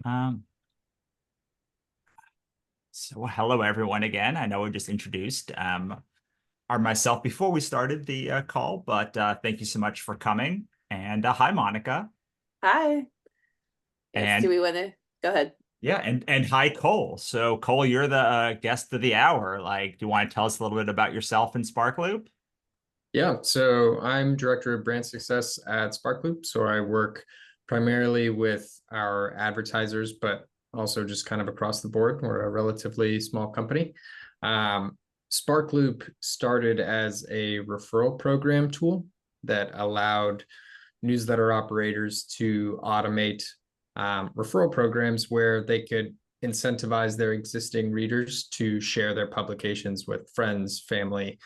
Um, so hello everyone again. I know we just introduced our myself before we started the call, but thank you so much for coming. And hi Monica. Hi. Yes, do And we want to go ahead? yeah, and hi Cole. So Cole, you're the guest of the hour. Like, do you want to tell us a little bit about yourself and Sparkloop? Yeah, so I'm director of brand success at Sparkloop. So I work primarily with our advertisers, but also just kind of across the board. We're a relatively small company. Um, Sparkloop started as a referral program tool that allowed newsletter operators to automate referral programs where they could incentivize their existing readers to share their publications with friends, family,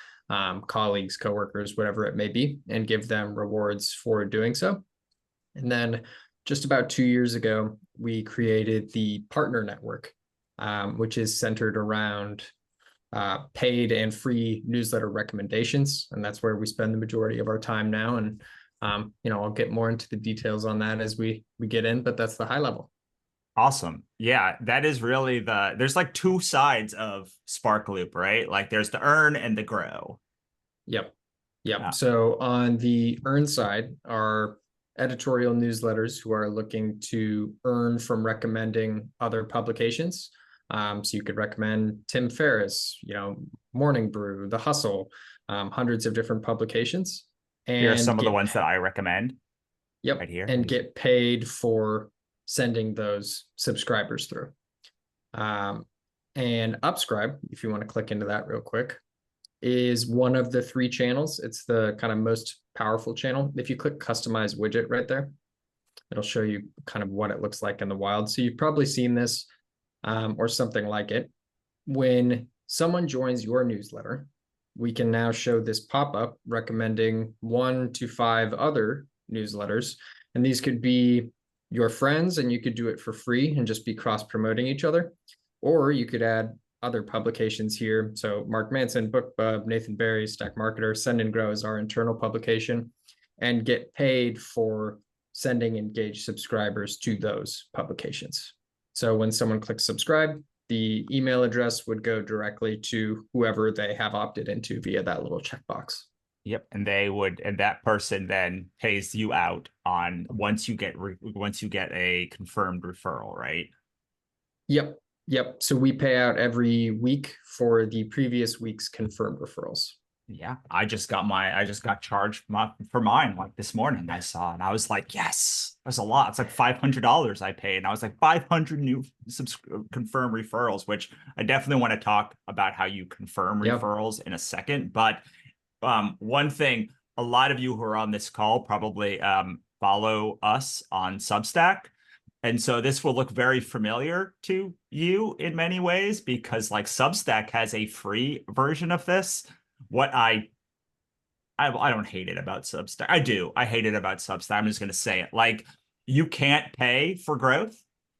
colleagues, coworkers, whatever it may be, and give them rewards for doing so. And then just about 2 years ago, we created the partner network, which is centered around paid and free newsletter recommendations. And that's where we spend the majority of our time now. And, I'll get more into the details on that as we get in, but that's the high level. Awesome. Yeah, that is really there's like two sides of Sparkloop, right? Like there's the earn and the grow. Yep. Yep. Uh, So on the earn side are editorial newsletters who are looking to earn from recommending other publications. So you could recommend Tim Ferriss, Morning Brew, The Hustle, hundreds of different publications, Here are and some of the get ones that I recommend right yep, here. and get paid for sending those subscribers through. Um, and Upscribe, if you want to click into that real quick, is one of the three channels. It's the kind of most powerful channel. If you click customize widget right there, it'll show you kind of what it looks like in the wild. So you've probably seen this or something like it. When someone joins your newsletter, we can now show this pop-up recommending 1 to 5 other newsletters. And these could be your friends, and you could do it for free and just be cross-promoting each other. Or you could add other publications here. So Mark Manson, BookBub, Nathan Barry, Stack Marketer, Send and Grow is our internal publication, and get paid for sending engaged subscribers to those publications. So when someone clicks subscribe, the email address would go directly to whoever they have opted into via that little checkbox. Yep, and that person then pays you out on once you get a confirmed referral, right? Yep. Yep. So we pay out every week for the previous week's confirmed referrals. Yeah, I just got charged for mine like this morning. I saw and I was like, yes, that's a lot. It's like $500 I paid, and I was like 500 new confirmed referrals, which I definitely want to talk about how you confirm Yep. referrals in a second. But one thing, a lot of you who are on this call probably follow us on Substack. And so this will look very familiar to you in many ways because like Substack has a free version of this. What I don't hate it about Substack. I do. I hate it about Substack. I'm just going to say it. Like you can't pay for growth.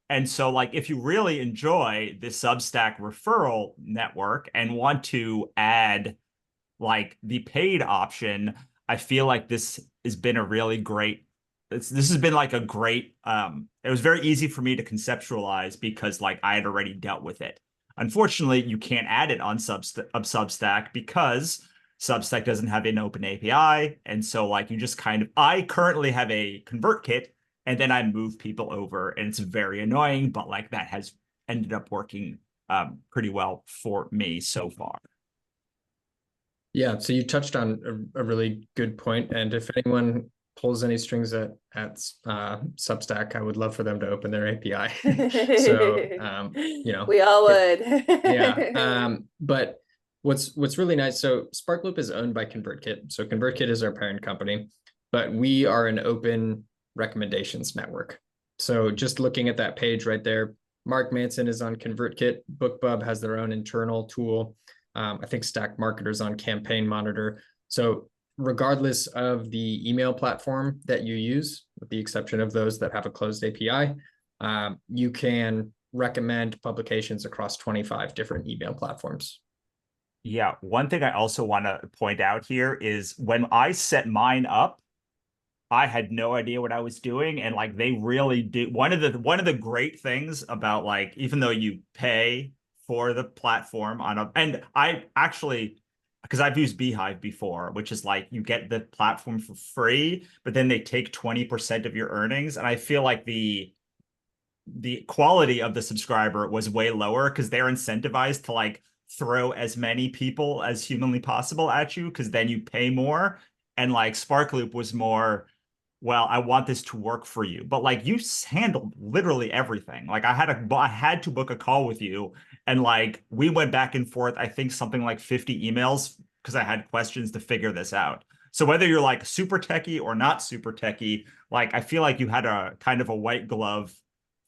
And so like if you really enjoy the Substack referral network and want to add like the paid option, I feel like this has been a really great this has been like a great it was very easy for me to conceptualize because like I had already dealt with it. Unfortunately, you can't add it on Substack because Substack doesn't have an open API. And so like you just kind of I currently have a ConvertKit and then I move people over and it's very annoying, but like that has ended up working pretty well for me so far. Yeah, so you touched on a really good point, and if anyone pulls any strings at Substack, I would love for them to open their API. So We all would. yeah. But what's really nice, so Sparkloop is owned by ConvertKit. So ConvertKit is our parent company, but we are an open recommendations network. So just looking at that page right there, Mark Manson is on ConvertKit. BookBub has their own internal tool. I think Stack Marketer's on Campaign Monitor. So regardless of the email platform that you use, with the exception of those that have a closed API, you can recommend publications across 25 different email platforms. Yeah, one thing I also want to point out here is when I set mine up, I had no idea what I was doing, and like they really do. One of the great things about, like, even though you pay for the platform on a, and I actually, because I've used Beehive before, which is like you get the platform for free, but then they take 20% of your earnings, and I feel like the quality of the subscriber was way lower because they're incentivized to like throw as many people as humanly possible at you because then you pay more. And like Sparkloop was more, well, I want this to work for you. But like you handled literally everything. Like I had to book a call with you, and like we went back and forth, I think something like 50 emails because I had questions to figure this out. So whether you're like super techie or not super techie, like I feel like you had a kind of a white glove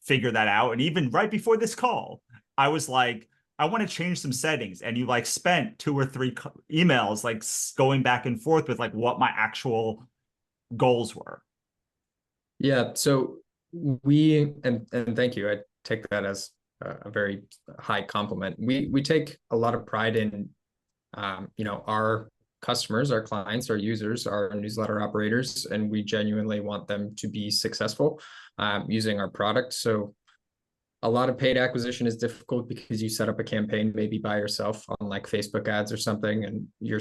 figure that out. And even right before this call, I was like, I want to change some settings. And you like spent 2 or 3 emails like going back and forth with like what my actual goals were. Yeah, so we and thank you. I take that as a very high compliment. We take a lot of pride in our customers, our clients, our users, our newsletter operators, and we genuinely want them to be successful using our product. So a lot of paid acquisition is difficult because you set up a campaign maybe by yourself on like Facebook ads or something, and you're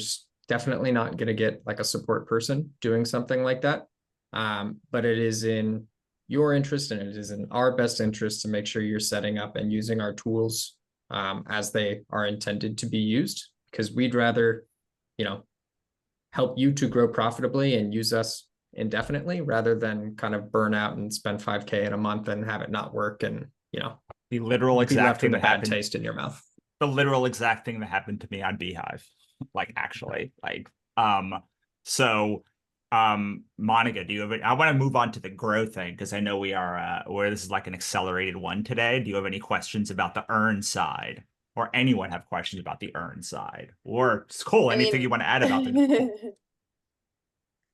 definitely not going to get like a support person doing something like that. But it is in your interest and it is in our best interest to make sure you're setting up and using our tools as they are intended to be used, because we'd rather, help you to grow profitably and use us indefinitely rather than kind of burn out and spend 5K in a month and have it not work and, The literal you'd be exact left thing with a that bad happened. taste in your mouth. The literal exact thing that happened to me on Beehive. Like actually, like so Monica, do you have I want to move on to the grow thing because I know we are where this is like an accelerated one today. Do you have any questions about the earn side? Or anyone have questions about the earn side? Or it's cool, I anything mean, you want to add about the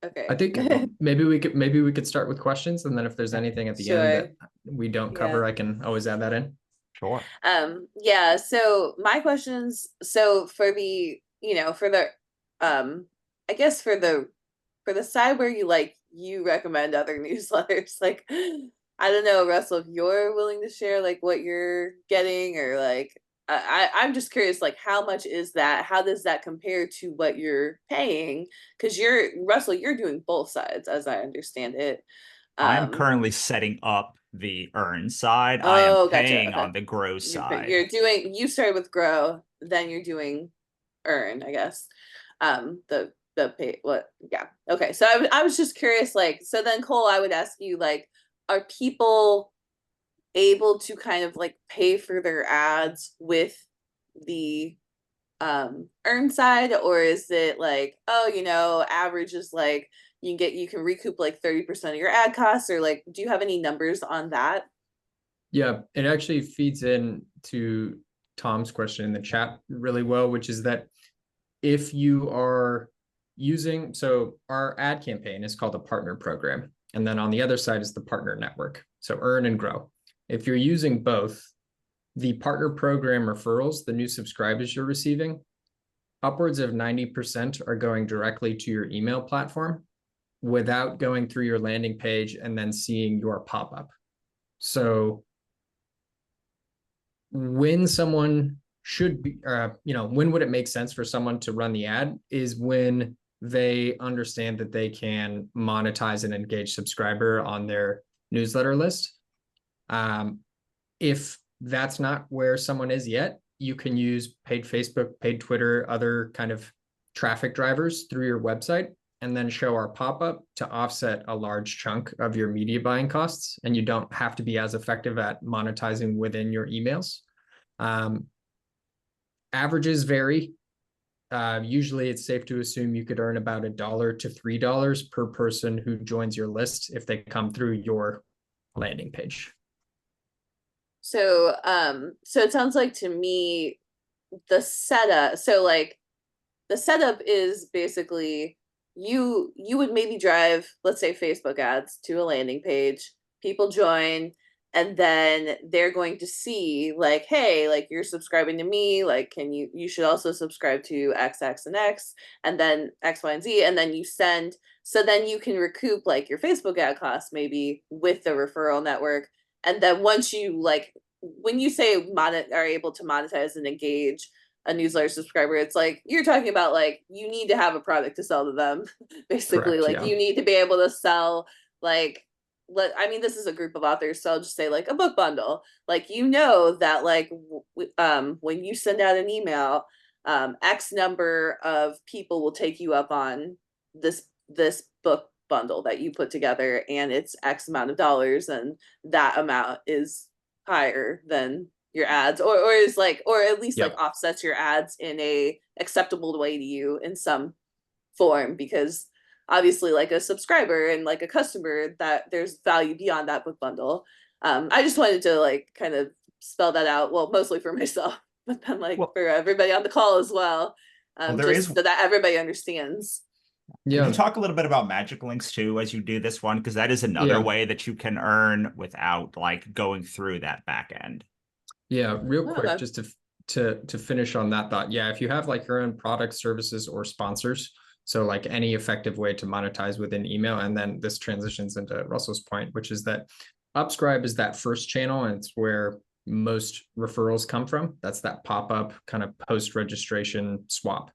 I okay. think maybe we could start with questions, and then if there's anything at the end Sure. that we don't Yeah. cover, I can always add that in. Sure. Yeah, so my questions, so for the, for the I guess for the side where you recommend other newsletters, like I don't know, Russell, if you're willing to share like what you're getting, or like I'm just curious, like how much is that? How does that compare to what you're paying? Because Russell, you're doing both sides as I understand it. I'm Um currently setting up the earn side. I am oh, gotcha. paying Okay. on the grow side. You started with grow, then you're doing earn, I guess. The pay, what, yeah. Okay. So I was just curious, like, so then Cole, I would ask you, like, are people able to kind of like pay for their ads with the earn side, or is it like, oh, average is like you can recoup like 30% of your ad costs, or like do you have any numbers on that? Yeah, it actually feeds in to Tom's question in the chat really well, which is that if you are using, so our ad campaign is called a partner program. And then on the other side is the partner network. So earn and grow. If you're using both, the partner program referrals, the new subscribers you're receiving, upwards of 90% are going directly to your email platform without going through your landing page and then seeing your pop-up. So when someone should be, when would it make sense for someone to run the ad is when they understand that they can monetize an engaged subscriber on their newsletter list. If that's not where someone is yet, you can use paid Facebook, paid Twitter, other kind of traffic drivers through your website, and then show our pop-up to offset a large chunk of your media buying costs. And you don't have to be as effective at monetizing within your emails. Averages vary. Usually it's safe to assume you could earn about $1 to $3 per person who joins your list if they come through your landing page. So it sounds like to me the setup, the setup is basically you would maybe drive, let's say, Facebook ads to a landing page, people join, and then they're going to see like, hey, like you're subscribing to me, like you should also subscribe to X, X, and X, and then X, Y, and Z, and then you send, so then you can recoup like your Facebook ad costs maybe with the referral network. And then once you like, when you say are able to monetize and engage a newsletter subscriber, it's like you're talking about like you need to have a product to sell to them. Basically, Correct, like yeah. you need to be able to sell like, I mean, this is a group of authors, so I'll just say like a book bundle. Like you know that like when you send out an email, X number of people will take you up on this book bundle that you put together, and it's X amount of dollars, and that amount is higher than your ads, or is like, or at least like Yep. offsets your ads in a acceptable way to you in some form, because obviously like a subscriber and like a customer, that there's value beyond that book bundle. I just wanted to like kind of spell that out, well, mostly for myself, but then like Well, for everybody on the call as well, there is. just so that everybody understands. Can Yeah. you talk a little bit about magic links too as you do this one? Because that is another Yeah. way that you can earn without like going through that back end. Yeah, real quick, Okay. just to finish on that thought. Yeah, if you have like your own products, services, or sponsors, so like any effective way to monetize within email, and then this transitions into Russell's point, which is that Upscribe is that first channel, and it's where most referrals come from. That's that pop-up kind of post-registration swap.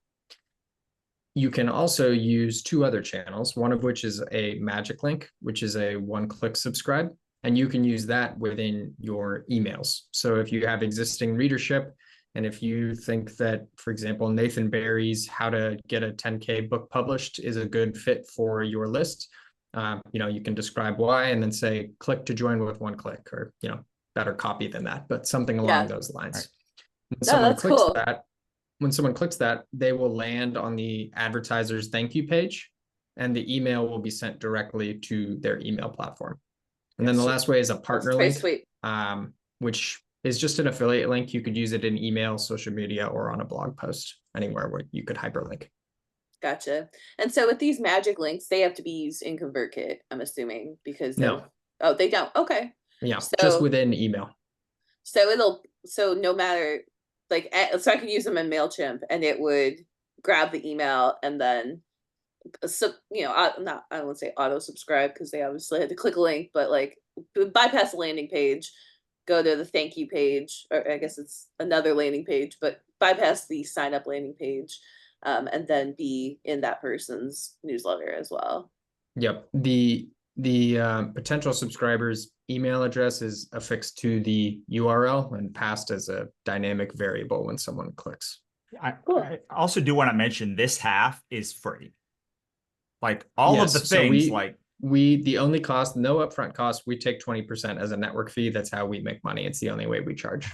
You can also use two other channels, one of which is a magic link, which is a one-click subscribe, and you can use that within your emails. So if you have existing readership, and if you think that, for example, Nathan Barry's How to Get a 10K Book Published is a good fit for your list, you can describe why and then say, click to join with one click, or, better copy than that, but something along those lines. Right. When No, someone that's clicks cool. that, they will land on the advertiser's thank you page, and the email will be sent directly to their email platform. And then the last way is a partner link, Sweet. which is just an affiliate link. You could use it in email, social media, or on a blog post, anywhere where you could hyperlink. Gotcha. And so with these magic links, they have to be used in ConvertKit, I'm assuming, because No. oh, they don't. Okay. Yeah, So, just within email. So no matter, like, so I could use them in MailChimp and it would grab the email and then, so, I won't say auto subscribe because they obviously had to click a link, but like bypass the landing page, go to the thank you page, or I guess it's another landing page, but bypass the sign up landing page, and then be in that person's newsletter as well. Yep. The potential subscriber's email address is affixed to the URL and passed as a dynamic variable when someone clicks. Cool. I also do want to mention this half is free. Like all Yes, of the so things, the only cost, no upfront cost, we take 20% as a network fee. That's how we make money. It's the only way we charge.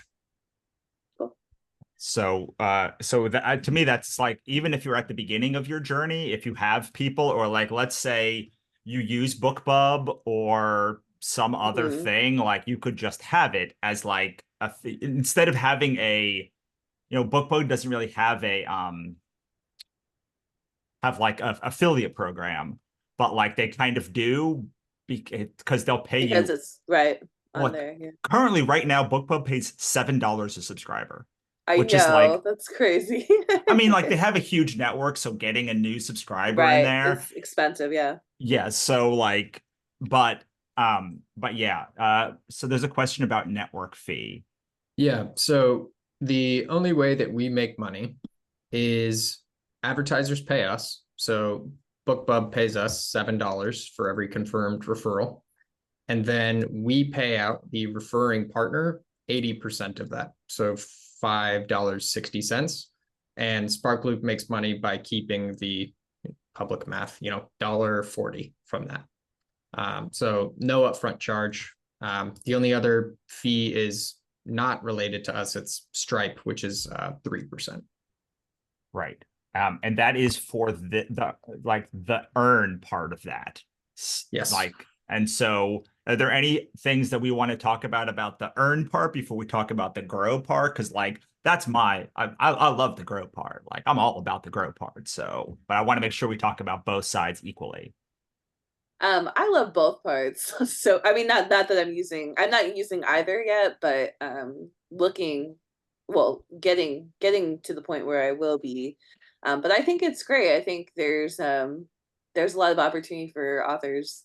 so that to me, that's like, even if you're at the beginning of your journey, if you have people, or like, let's say you use BookBub or some other thing, like you could just have it as like instead of having a, BookBub doesn't really have a have like a affiliate program, but like they kind of do because they'll pay because you. it's right on Well, there. Yeah. currently, right now, BookBub pays $7 a subscriber, I which know, is like, that's crazy. I mean, like they have a huge network, so getting a new subscriber in Right, there, it's expensive. Yeah. yeah. So like, but yeah. So there's a question about network fee. Yeah. So the only way that we make money is advertisers pay us. So BookBub pays us $7 for every confirmed referral. And then we pay out the referring partner 80% of that. So $5.60. And Sparkloop makes money by keeping the public math, $1.40 from that. So no upfront charge. The only other fee is not related to us. It's Stripe, which is 3%. Right. And that is for the earn part of that. Yes. Like, and so are there any things that we want to talk about the earn part before we talk about the grow part? Because like that's I love the grow part. Like I'm all about the grow part. So, but I want to make sure we talk about both sides equally. I love both parts. So I mean, not that I'm not using either yet, but getting to the point where I will be. But I think it's great. I think there's a lot of opportunity for authors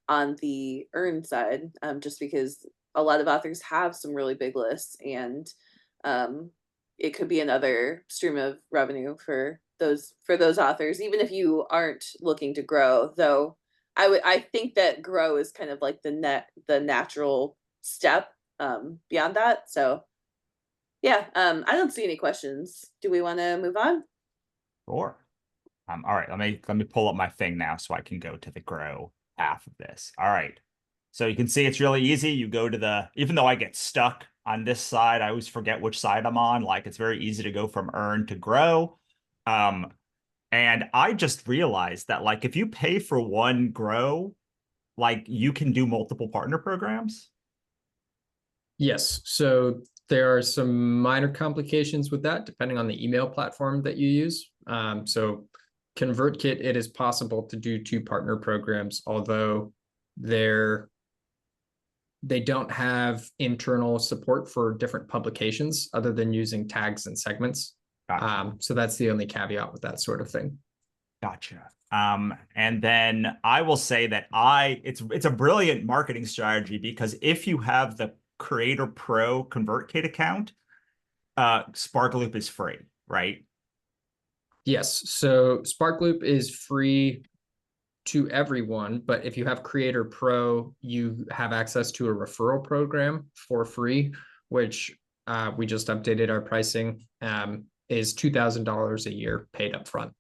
on the earn side, just because a lot of authors have some really big lists, and um it could be another stream of revenue for those authors, even if you aren't looking to grow, though. I think that grow is kind of like the natural step beyond that. So yeah, I don't see any questions. Do we want to move on? Sure. All right, let me pull up my thing now so I can go to the grow half of this. All right. So you can see it's really easy. You go to even though I get stuck on this side, I always forget which side I'm on. Like, it's very easy to go from earn to grow. And I just realized that, like, if you pay for one grow, like, you can do multiple partner programs. Yes, so there are some minor complications with that depending on the email platform that you use. So ConvertKit, it is possible to do 2 partner programs, although they don't have internal support for different publications other than using tags and segments. Gotcha. So that's the only caveat with that sort of thing. Gotcha. And then I will say that it's a brilliant marketing strategy, because if you have the Creator Pro ConvertKit account, Sparkloop is free, right? Yes, so Sparkloop is free to everyone, but if you have Creator Pro, you have access to a referral program for free, which we just updated our pricing, is $2,000 a year paid up front.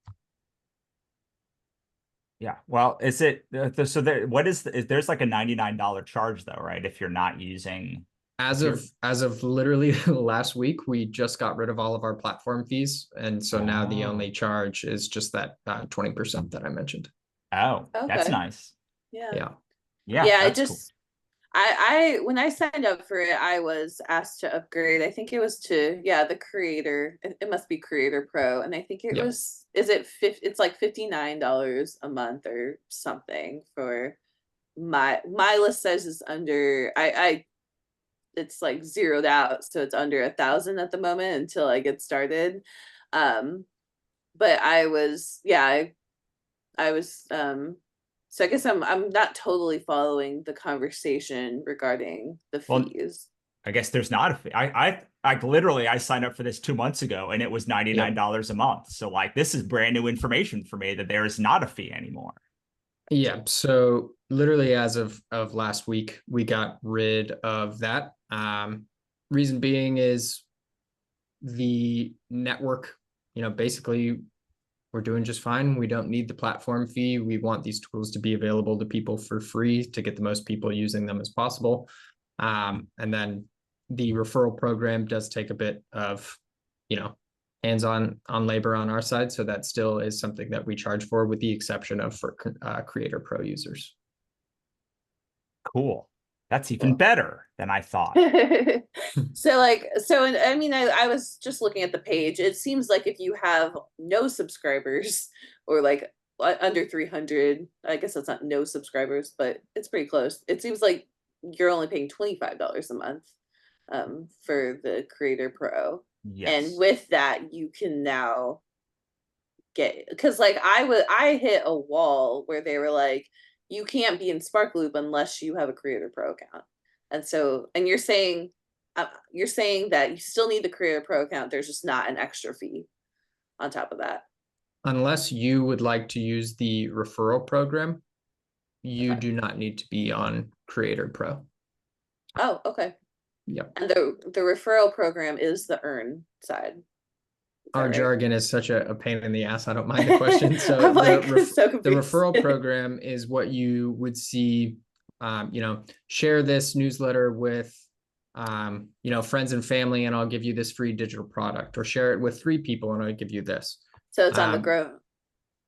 Yeah. Well, is it so there's like a $99 charge though, right? If you're not using As of literally last week, we just got rid of all of our platform fees, and so now the only charge is just that 20% that I mentioned. Oh, that's Okay. nice. Yeah. Yeah. Yeah, Yeah, that's cool. I when I signed up for it, I was asked to upgrade. I think it was to, yeah, the creator. It must be Creator Pro, and I think it Yeah. was, it's like $59 a month or something for my list size is under, I it's like zeroed out, so it's under 1,000 at the moment until I get started. But I was so I guess I'm not totally following the conversation regarding the Well, fees. I guess there's not a fee. I literally I signed up for this 2 months ago and it was $99 a month. So, like, this is brand new information for me that there is not a fee anymore. Yeah, so literally as of last week, we got rid of that. Reason being is the network, basically we're doing just fine. We don't need the platform fee. We want these tools to be available to people for free to get the most people using them as possible. And then the referral program does take a bit of, hands-on labor on our side. So that still is something that we charge for, with the exception of for Creator Pro users. Cool. That's even better than I thought. So I mean, I was just looking at the page. It seems like if you have no subscribers, or like under 300, I guess that's not no subscribers, but it's pretty close. It seems like you're only paying $25 a month for the Creator Pro. Yes. And with that, you can now get, because like I hit a wall where they were like, you can't be in Sparkloop unless you have a Creator Pro account. And so, and you're saying that you still need the Creator Pro account. There's just not an extra fee on top of that. Unless you would like to use the referral program, you Okay. do not need to be on Creator Pro. Oh, okay. Yep. And the referral program is the earn side. Our right? jargon is such a pain in the ass. I don't mind the question. So I'm like, so the referral program is what you would see, share this newsletter with, friends and family, and I'll give you this free digital product, or share it with 3 people and I'll give you this. So it's on the grow.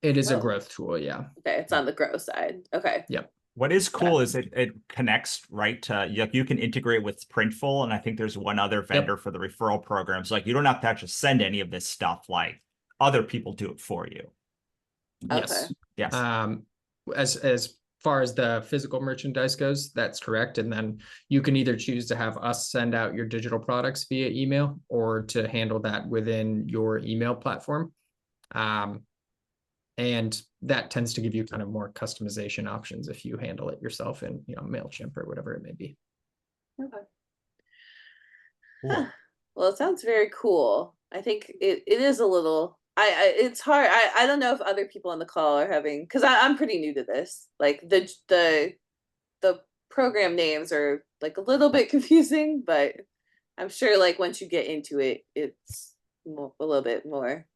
It is a growth tool. Yeah. Okay. It's on the grow side. Okay. Yep. What is cool is it connects right to, you can integrate with Printful, and I think there's one other vendor for the referral programs. Like, you don't have to actually send any of this stuff. Like, other people do it for you. Yes. Okay. Yes. As far as the physical merchandise goes, that's correct. And then you can either choose to have us send out your digital products via email or to handle that within your email platform. And that tends to give you kind of more customization options if you handle it yourself in, MailChimp or whatever it may be. Okay. Cool. Huh. Well, it sounds very cool. I think it is a little. It's hard. I don't know if other people on the call are having, because I'm pretty new to this. Like the program names are like a little bit confusing, but I'm sure like once you get into it, it's a little bit more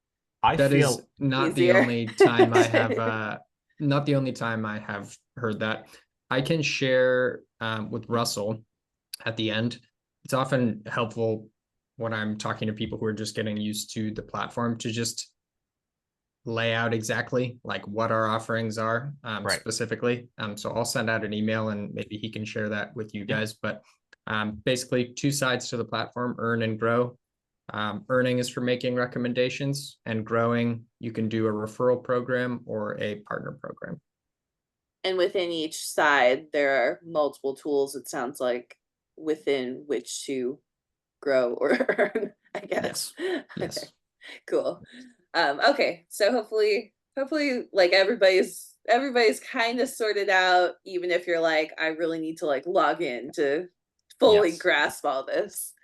That is not the easier. only time I have not the only time I have heard that. I can share with Russell at the end. It's often helpful when I'm talking to people who are just getting used to the platform to just lay out exactly like what our offerings are Right. specifically. So I'll send out an email and maybe he can share that with you guys. But basically 2 sides to the platform, earn and grow. Earning is for making recommendations, and growing, you can do a referral program or a partner program. And within each side, there are multiple tools, it sounds like, within which to grow or earn, I guess. Yes. Okay, cool. Okay, so hopefully like everybody's kind of sorted out, even if you're like, I really need to like log in to fully Yes. grasp all this.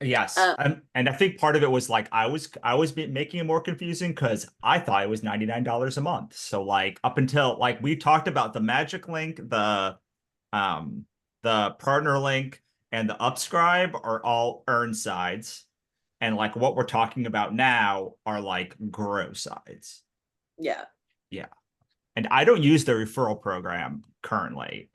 Yes, and I think part of it was like I was making it more confusing because I thought it was $99 a month. So like up until like we talked about the magic link, the partner link, and the upscribe are all earn sides, and like what we're talking about now are like grow sides. Yeah. Yeah, and I don't use the referral program currently.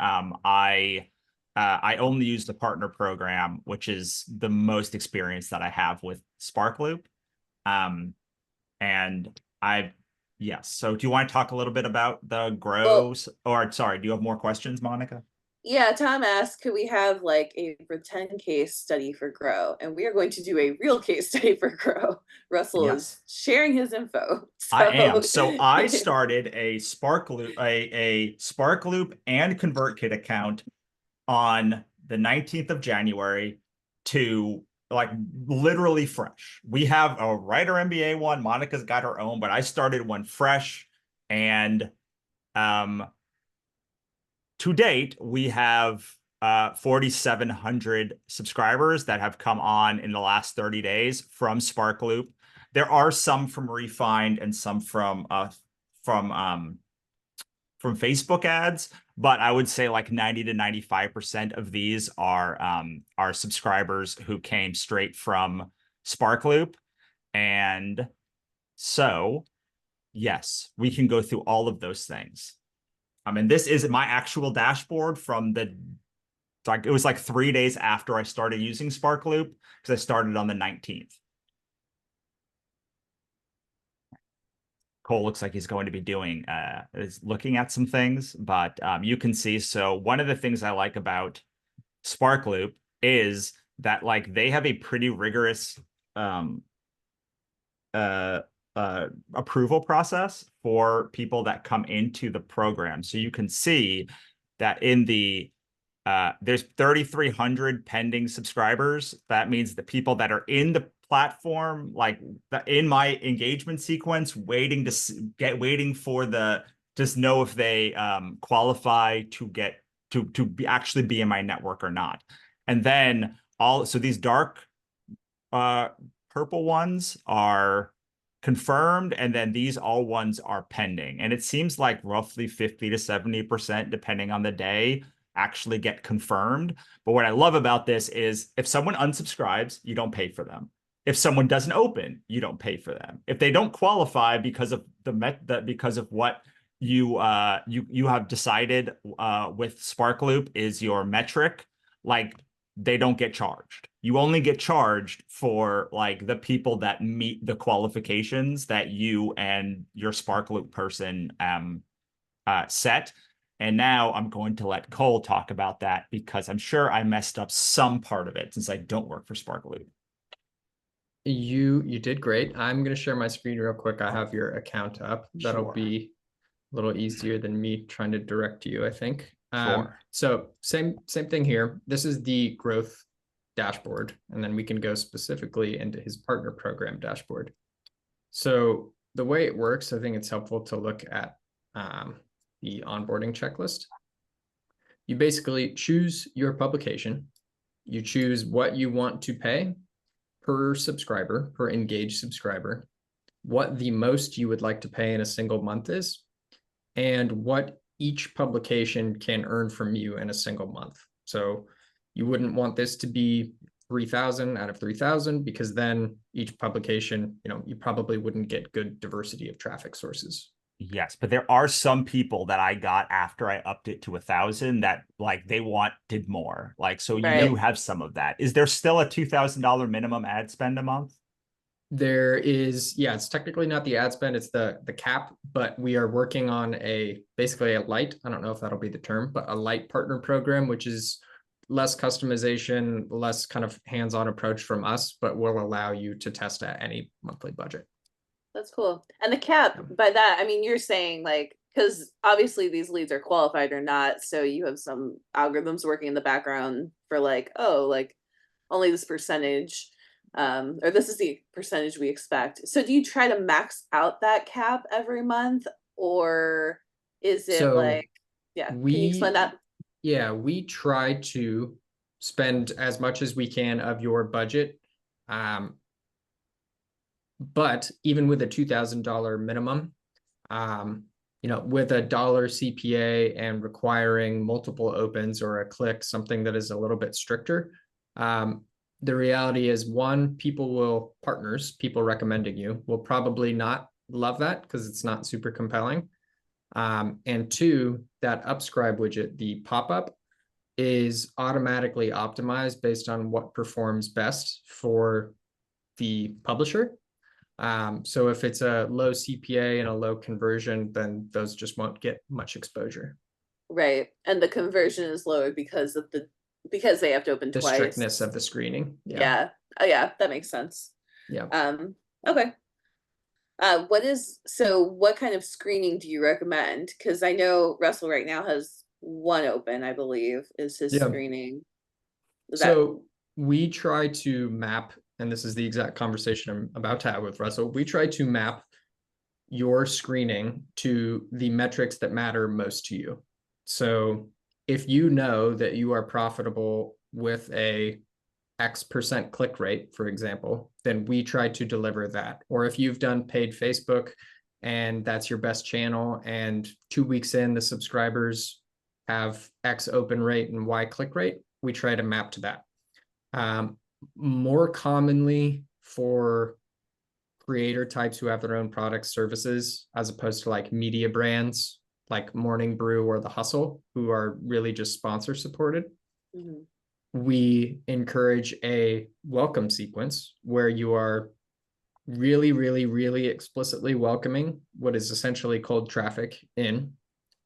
I only use the partner program, which is the most experience that I have with Sparkloop. And yes. So do you want to talk a little bit about the grows? Or sorry, do you have more questions, Monica? Yeah, Tom asked, could we have like a pretend case study for Grow? And we are going to do a real case study for Grow. Russell is Yes. sharing his info. I am. So I started a Sparkloop and ConvertKit account on the 19th of January to like literally fresh. We have a writer MBA one. Monica's got her own, but I started one fresh. And to date, we have 4,700 subscribers that have come on in the last 30 days from Sparkloop. There are some from Refined and some from Facebook ads, but I would say like 90 to 95% of these are subscribers who came straight from Sparkloop. And so, yes, we can go through all of those things. And this is my actual dashboard from it was like 3 days after I started using Sparkloop because I started on the 19th. Cole looks like he's going to be doing is looking at some things, but you can see. So one of the things I like about Sparkloop is that like they have a pretty rigorous approval process for people that come into the program. So you can see that in the there's 3,300 pending subscribers. That means the people that are in the platform, like in my engagement sequence, waiting for the just know if they qualify to get to actually be in my network or not. And then so these dark purple ones are confirmed, and then these all ones are pending. And it seems like roughly 50 to 70%, depending on the day, actually get confirmed. But what I love about this is if someone unsubscribes, you don't pay for them. If someone doesn't open, you don't pay for them. If they don't qualify because of because of what you have decided with Sparkloop is your metric, like they don't get charged. You only get charged for like the people that meet the qualifications that you and your Sparkloop person set. And now I'm going to let Cole talk about that because I'm sure I messed up some part of it since I don't work for Sparkloop. You did great. I'm going to share my screen real quick. I have your account up. That'll Sure. be a little easier than me trying to direct you, I think. Sure. So same thing here. This is the growth dashboard, and then we can go specifically into his partner program dashboard. So the way it works, I think it's helpful to look at the onboarding checklist. You basically choose your publication. You choose what you want to pay per subscriber, per engaged subscriber, what the most you would like to pay in a single month is, and what each publication can earn from you in a single month. So you wouldn't want this to be 3,000 out of 3,000, because then each publication, you probably wouldn't get good diversity of traffic sources. Yes, but there are some people that I got after I upped it to 1,000 that like they wanted more. Like, so Right. you have some of that. Is there still a $2,000 minimum ad spend a month? There is, yeah, it's technically not the ad spend, it's the cap, but we are working on basically a light, I don't know if that'll be the term, but a light partner program, which is less customization, less kind of hands-on approach from us, but will allow you to test at any monthly budget. That's cool. And the cap, by that, I mean, you're saying like, because obviously these leads are qualified or not. So you have some algorithms working in the background for like, oh, like only this percentage, or this is the percentage we expect. So do you try to max out that cap every month, or is it So like, yeah, can you explain that? Yeah, we try to spend as much as we can of your budget. But even with a $2,000 minimum, with a dollar CPA and requiring multiple opens or a click, something that is a little bit stricter, the reality is, one, people recommending you will probably not love that because it's not super compelling. And two, that upscribe widget, the pop-up, is automatically optimized based on what performs best for the publisher. So if it's a low CPA and a low conversion, then those just won't get much exposure. Right. And the conversion is lower because they have to open The twice. strictness of the screening. Yeah. Oh yeah, that makes sense. Yeah. Okay. What kind of screening do you recommend? Because I know Russell right now has one open, I believe, is his screening. So we try to map, and this is the exact conversation I'm about to have with Russell. We try to map your screening to the metrics that matter most to you. So if you know that you are profitable with a X% click rate, for example, then we try to deliver that. Or if you've done paid Facebook and that's your best channel, and 2 weeks in, the subscribers have X open rate and Y click rate, we try to map to that. More commonly for creator types who have their own products, services, as opposed to like media brands like Morning Brew or The Hustle, who are really just sponsor supported. Mm-hmm. We encourage a welcome sequence where you are really, really, really explicitly welcoming what is essentially cold traffic in,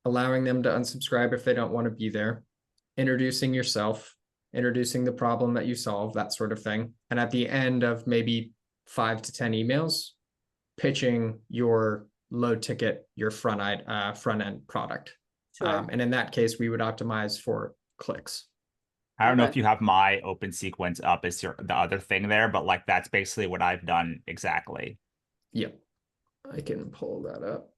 allowing them to unsubscribe if they don't want to be there, introducing yourself, introducing the problem that you solve, that sort of thing. And at the end of maybe 5 to 10 emails, pitching your low ticket, your front end product. Sure. And in that case, we would optimize for clicks. I don't know if you have my open sequence up as the other thing there, but like that's basically what I've done exactly. Yep. I can pull that up.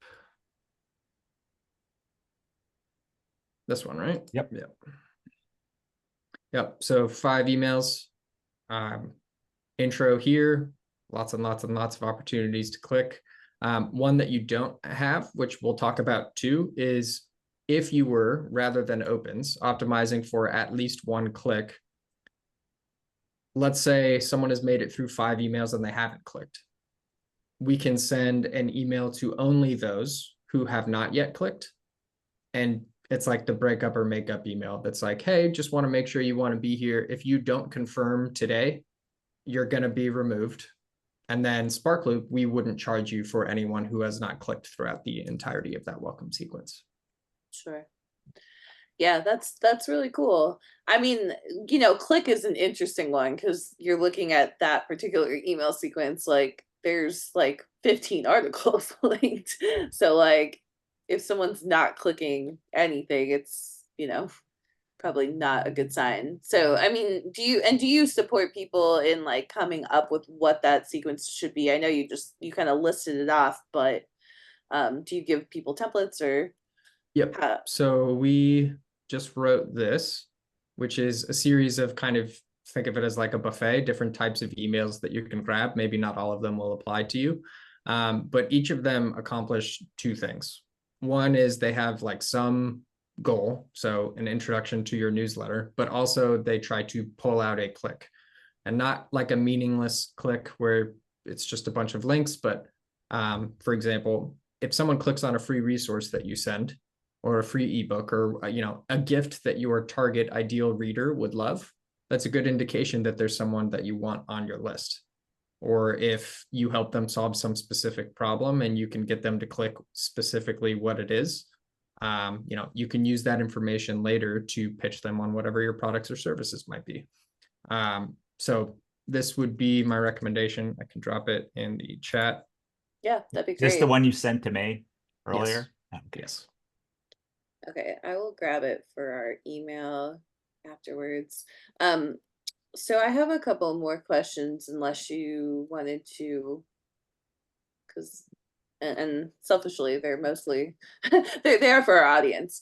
This one, right? Yep. Yep. So 5 emails, intro here, lots and lots and lots of opportunities to click. One that you don't have, which we'll talk about too, is if you were, rather than opens, optimizing for at least 1 click. Let's say someone has made it through 5 emails and they haven't clicked. We can send an email to only those who have not yet clicked. And it's like the breakup or makeup email that's like, hey, just want to make sure you want to be here. If you don't confirm today, you're going to be removed. And then Sparkloop, we wouldn't charge you for anyone who has not clicked throughout the entirety of that welcome sequence. Sure. Yeah, that's really cool. I mean, click is an interesting one because you're looking at that particular email sequence, like there's like 15 articles linked. So like if someone's not clicking anything, it's, probably not a good sign. So, I mean, do you support people in like coming up with what that sequence should be? I know you kind of listed it off, but do you give people templates or Yep. how? So we just wrote this, which is a series of kind of, think of it as like a buffet, different types of emails that you can grab. Maybe not all of them will apply to you, but each of them accomplish two things. One is they have like some goal, so an introduction to your newsletter, but also they try to pull out a click, and not like a meaningless click where it's just a bunch of links, but for example, if someone clicks on a free resource that you send, or a free ebook, or a gift that your target ideal reader would love, that's a good indication that there's someone that you want on your list. Or if you help them solve some specific problem and you can get them to click specifically what it is, you can use that information later to pitch them on whatever your products or services might be. So this would be my recommendation. I can drop it in the chat. Yeah, that'd be Is this the great. one you sent to me earlier? Okay. Yes. Okay, I will grab it for our email afterwards. So I have a couple more questions, unless you wanted to, because and selfishly, they're mostly they're there for our audience.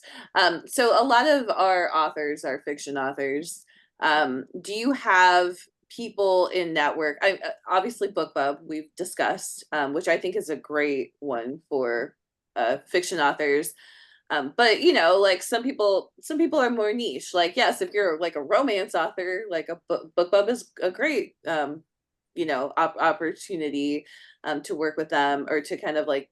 So a lot of our authors are fiction authors. Do you have people in network? Obviously BookBub we've discussed, which I think is a great one for fiction authors. But like some people are more niche. Like, yes, if you're like a romance author, like a BookBub is a great opportunity to work with them, or to kind of like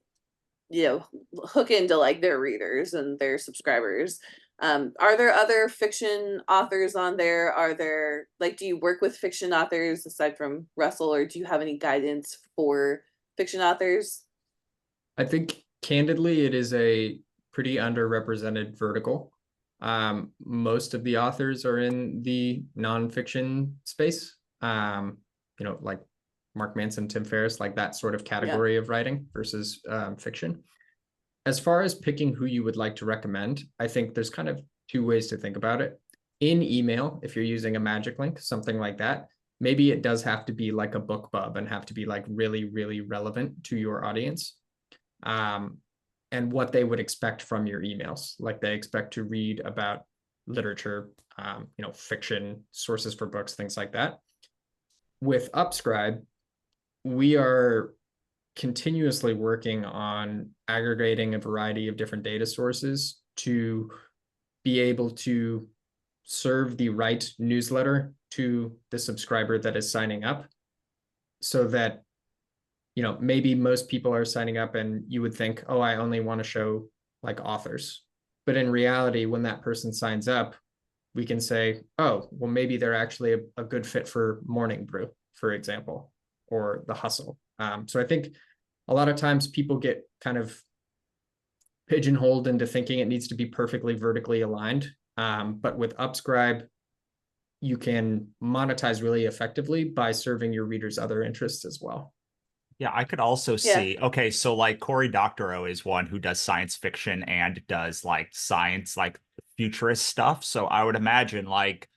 hook into like their readers and their subscribers. Are there other fiction authors on there? Are there, like, do you work with fiction authors aside from Russell, or do you have any guidance for fiction authors? I think candidly, it is a pretty underrepresented vertical. Most of the authors are in the nonfiction space, like Mark Manson, Tim Ferriss, like that sort of category of writing versus fiction. As far as picking who you would like to recommend, I think there's kind of two ways to think about it. In email, if you're using a magic link, something like that, maybe it does have to be like a BookBub and have to be like really, really relevant to your audience. And what they would expect from your emails. Like they expect to read about literature, fiction, sources for books, things like that. With Upscribe, we are continuously working on aggregating a variety of different data sources to be able to serve the right newsletter to the subscriber that is signing up, so that maybe most people are signing up and you would think, oh, I only want to show like authors. But in reality, when that person signs up, we can say, oh, well, maybe they're actually a good fit for Morning Brew, for example, or The Hustle. So I think a lot of times people get kind of pigeonholed into thinking it needs to be perfectly vertically aligned. But with Upscribe, you can monetize really effectively by serving your readers' other interests as well. Yeah, I could also see, okay, so like Cory Doctorow is one who does science fiction and does like science, like futurist stuff. So I would imagine like,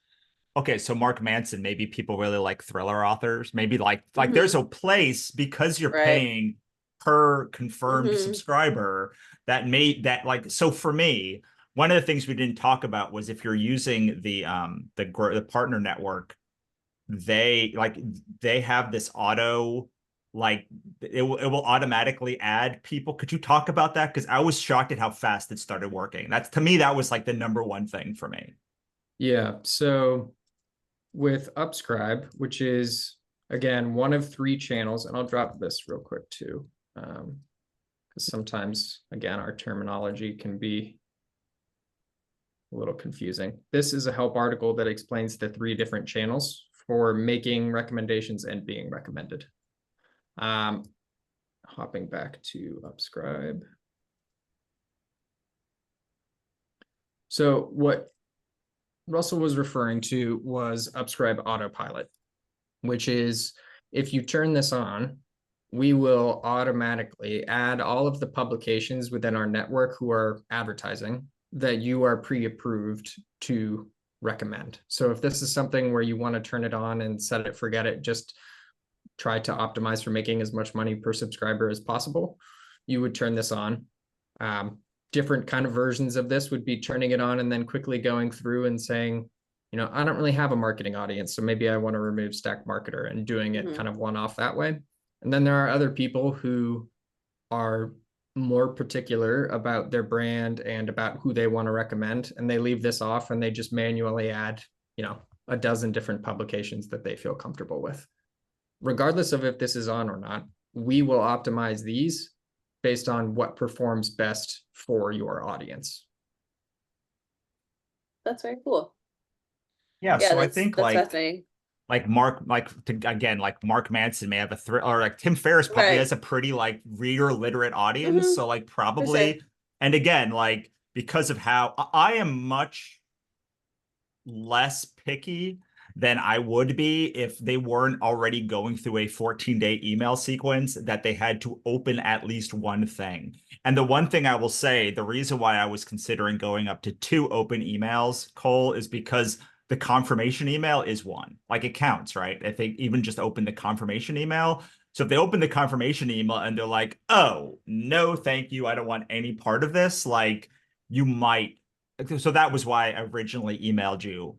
okay, so Mark Manson, maybe people really like thriller authors. Maybe like there's a place, because you're paying per confirmed subscriber, that like, so for me, one of the things we didn't talk about was if you're using the partner network, they have this auto, like it will automatically add people. Could you talk about that? Because I was shocked at how fast it started working. That's, to me, that was like the number one thing for me. Yeah. So with Upscribe, which is again one of 3 channels, and I'll drop this real quick too, because sometimes again our terminology can be a little confusing. This is a help article that explains the 3 different channels for making recommendations and being recommended. Hopping back to Upscribe. So what Russell was referring to was Upscribe Autopilot, which is if you turn this on, we will automatically add all of the publications within our network who are advertising that you are pre-approved to recommend. So if this is something where you want to turn it on and set it, forget it, just try to optimize for making as much money per subscriber as possible, you would turn this on. Different kind of versions of this would be turning it on and then quickly going through and saying, you know, I don't really have a marketing audience, so maybe I want to remove Stack Marketer, and doing it kind of one-off that way. And then there are other people who are more particular about their brand and about who they want to recommend, and they leave this off and they just manually add, you know, a dozen different publications that they feel comfortable with. Regardless of if this is on or not, we will optimize these based on what performs best for your audience. That's very cool. Yeah, Yeah, so I that's think fascinating. like Mark, again, like Mark Manson may have a or like Tim Ferriss probably Right. has a pretty like reader literate audience. So like For sure. probably, and again, like because of how I am much less picky than I would be if they weren't already going through a 14-day email sequence that they had to open at least one thing. And the one thing I will say, the reason why I was considering going up to 2 open emails, Cole, is because the confirmation email is one. Like it counts, right? If they even just open the confirmation email. So if they open the confirmation email and they're like, oh, no, thank you, I don't want any part of this, like you might. So that was why I originally emailed you.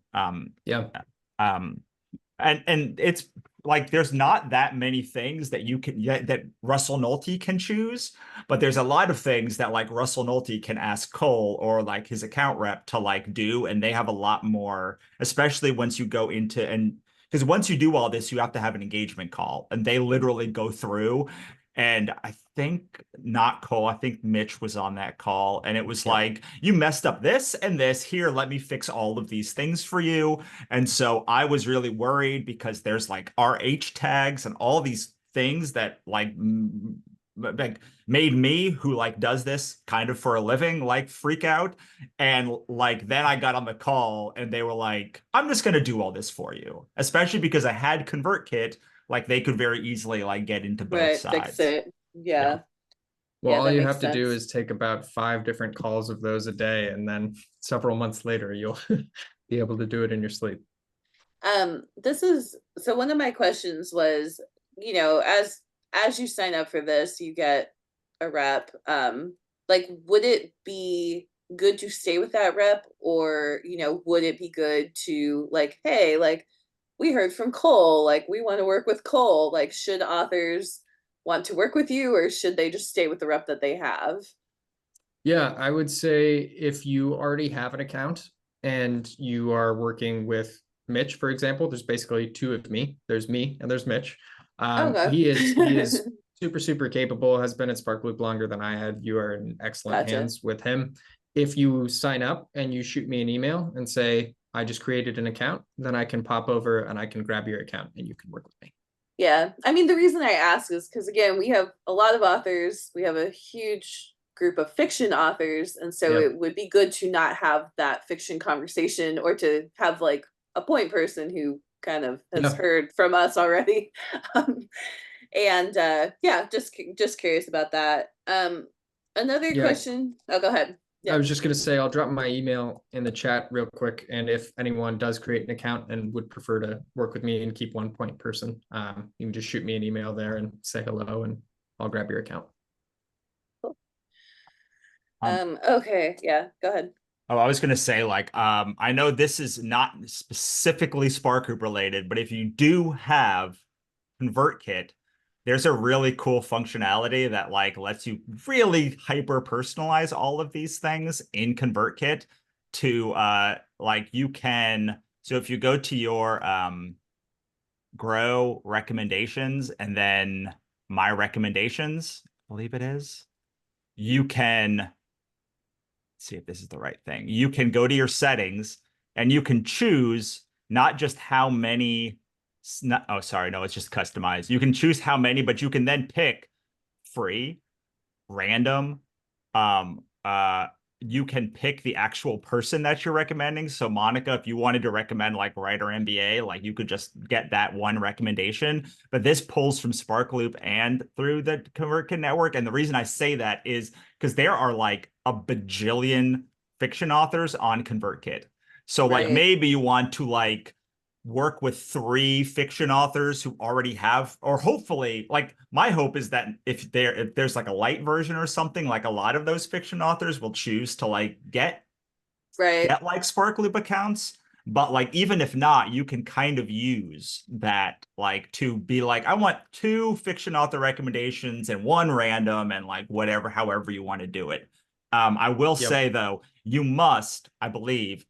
Yeah. And it's like there's not that many things that you can that Russell Nolte can choose, but there's a lot of things that like Russell Nolte can ask Cole or like his account rep to like do, and they have a lot more, especially once you go into, and because once you do all this, you have to have an engagement call, and they literally go through. And I think not Cole, I think Mitch was on that call, and it was like, you messed up this and this. Here, let me fix all of these things for you. And so I was really worried because there's like RH tags and all these things that like made me, who like does this kind of for a living, like freak out. And like then I got on the call and they were like, I'm just gonna do all this for you, especially because I had ConvertKit. Like they could very easily like get into both Right. Fix sides. it. Yeah. Yeah. Well, Yeah, all that you makes have to do sense. is take about 5 different calls of those a day, and then several months later, you'll be able to do it in your sleep. This is so one of my questions was, you know, as you sign up for this, you get a rep. Like would it be good to stay with that rep, or, you know, would it be good to like, hey, like we heard from Cole, like we want to work with Cole. Like, should authors want to work with you, or should they just stay with the rep that they have? Yeah, I would say if you already have an account and you are working with Mitch, for example, there's basically 2 of me. There's me and there's Mitch. He is Okay. super capable, has been at Sparkloop longer than I had. You are in excellent Gotcha. hands with him. If you sign up and you shoot me an email and say, I just created an account, then I can pop over and I can grab your account and you can work with me. Yeah. I mean, the reason I ask is because, again, we have a lot of authors, we have a huge group of fiction authors. And so Yep. it would be good to not have that fiction conversation, or to have like a point person who kind of has Yeah. heard from us already. um, and yeah, just curious about that. Another Yeah. question. Oh, go ahead. I Yeah. was just going to say, I'll drop my email in the chat real quick. And if anyone does create an account and would prefer to work with me and keep one point person, you can just shoot me an email there and say hello and I'll grab your account. Cool. Um, Okay. Yeah. Go ahead. Oh, I was going to say, like, I know this is not specifically Sparkloop related, but if you do have ConvertKit, there's a really cool functionality that like lets you really hyper personalize all of these things in ConvertKit to like you can, so if you go to your grow recommendations and then my recommendations, I believe it is, you can see if this is the right thing. You can go to your settings and you can choose not just how many. Oh, sorry, no, it's just customized. You can choose how many, but you can then pick free, random, you can pick the actual person that you're recommending. So Monica, if you wanted to recommend like writer MBA, like you could just get that one recommendation. But this pulls from Sparkloop and through the ConvertKit network. And the reason I say that is because there are like a bajillion fiction authors on ConvertKit. So like Right. maybe you want to like work with 3 fiction authors who already have, or hopefully, like my hope is that if there's like a light version or something, like a lot of those fiction authors will choose to like get Right. like Sparkloop accounts. But like even if not, you can kind of use that like to be like, I want 2 fiction author recommendations and 1 random and like whatever, however you want to do it. I will Yep. say though, you must, I believe,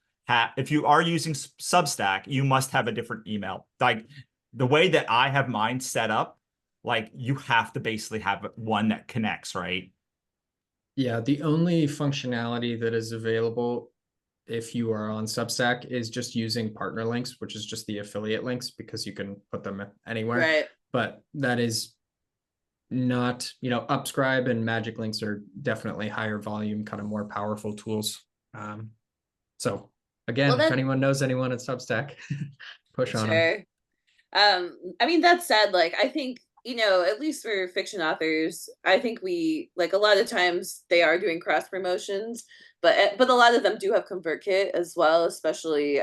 if you are using Substack, you must have a different email. Like the way that I have mine set up, like you have to basically have one that connects, right? Yeah, the only functionality that is available if you are on Substack is just using partner links, which is just the affiliate links because you can put them anywhere. Right. But that is not, Upscribe and Magic Links are definitely higher volume, kind of more powerful tools. So again, Well, if then, anyone knows anyone at Substack, push on them. sure. I mean, that said, like, I think, at least for fiction authors, I think we, like, a lot of times they are doing cross promotions, but a lot of them do have ConvertKit as well, especially,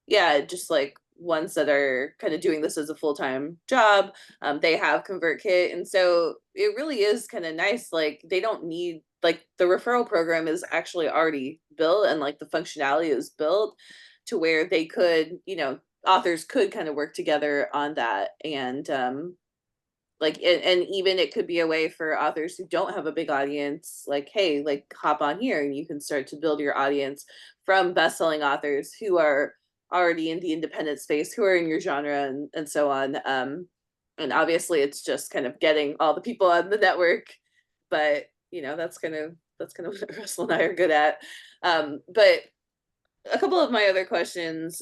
yeah, just like ones that are kind of doing this as a full-time job. They have ConvertKit, and so it really is kind of nice. Like, they don't need, like, the referral program is actually already built, and like the functionality is built to where they could, authors could kind of work together on that. And like and even it could be a way for authors who don't have a big audience, like, hey, like, hop on here and you can start to build your audience from best-selling authors who are already in the independent space, who are in your genre, and so on. And obviously it's just kind of getting all the people on the network, but that's kind of what Russell and I are good at. But a couple of my other questions,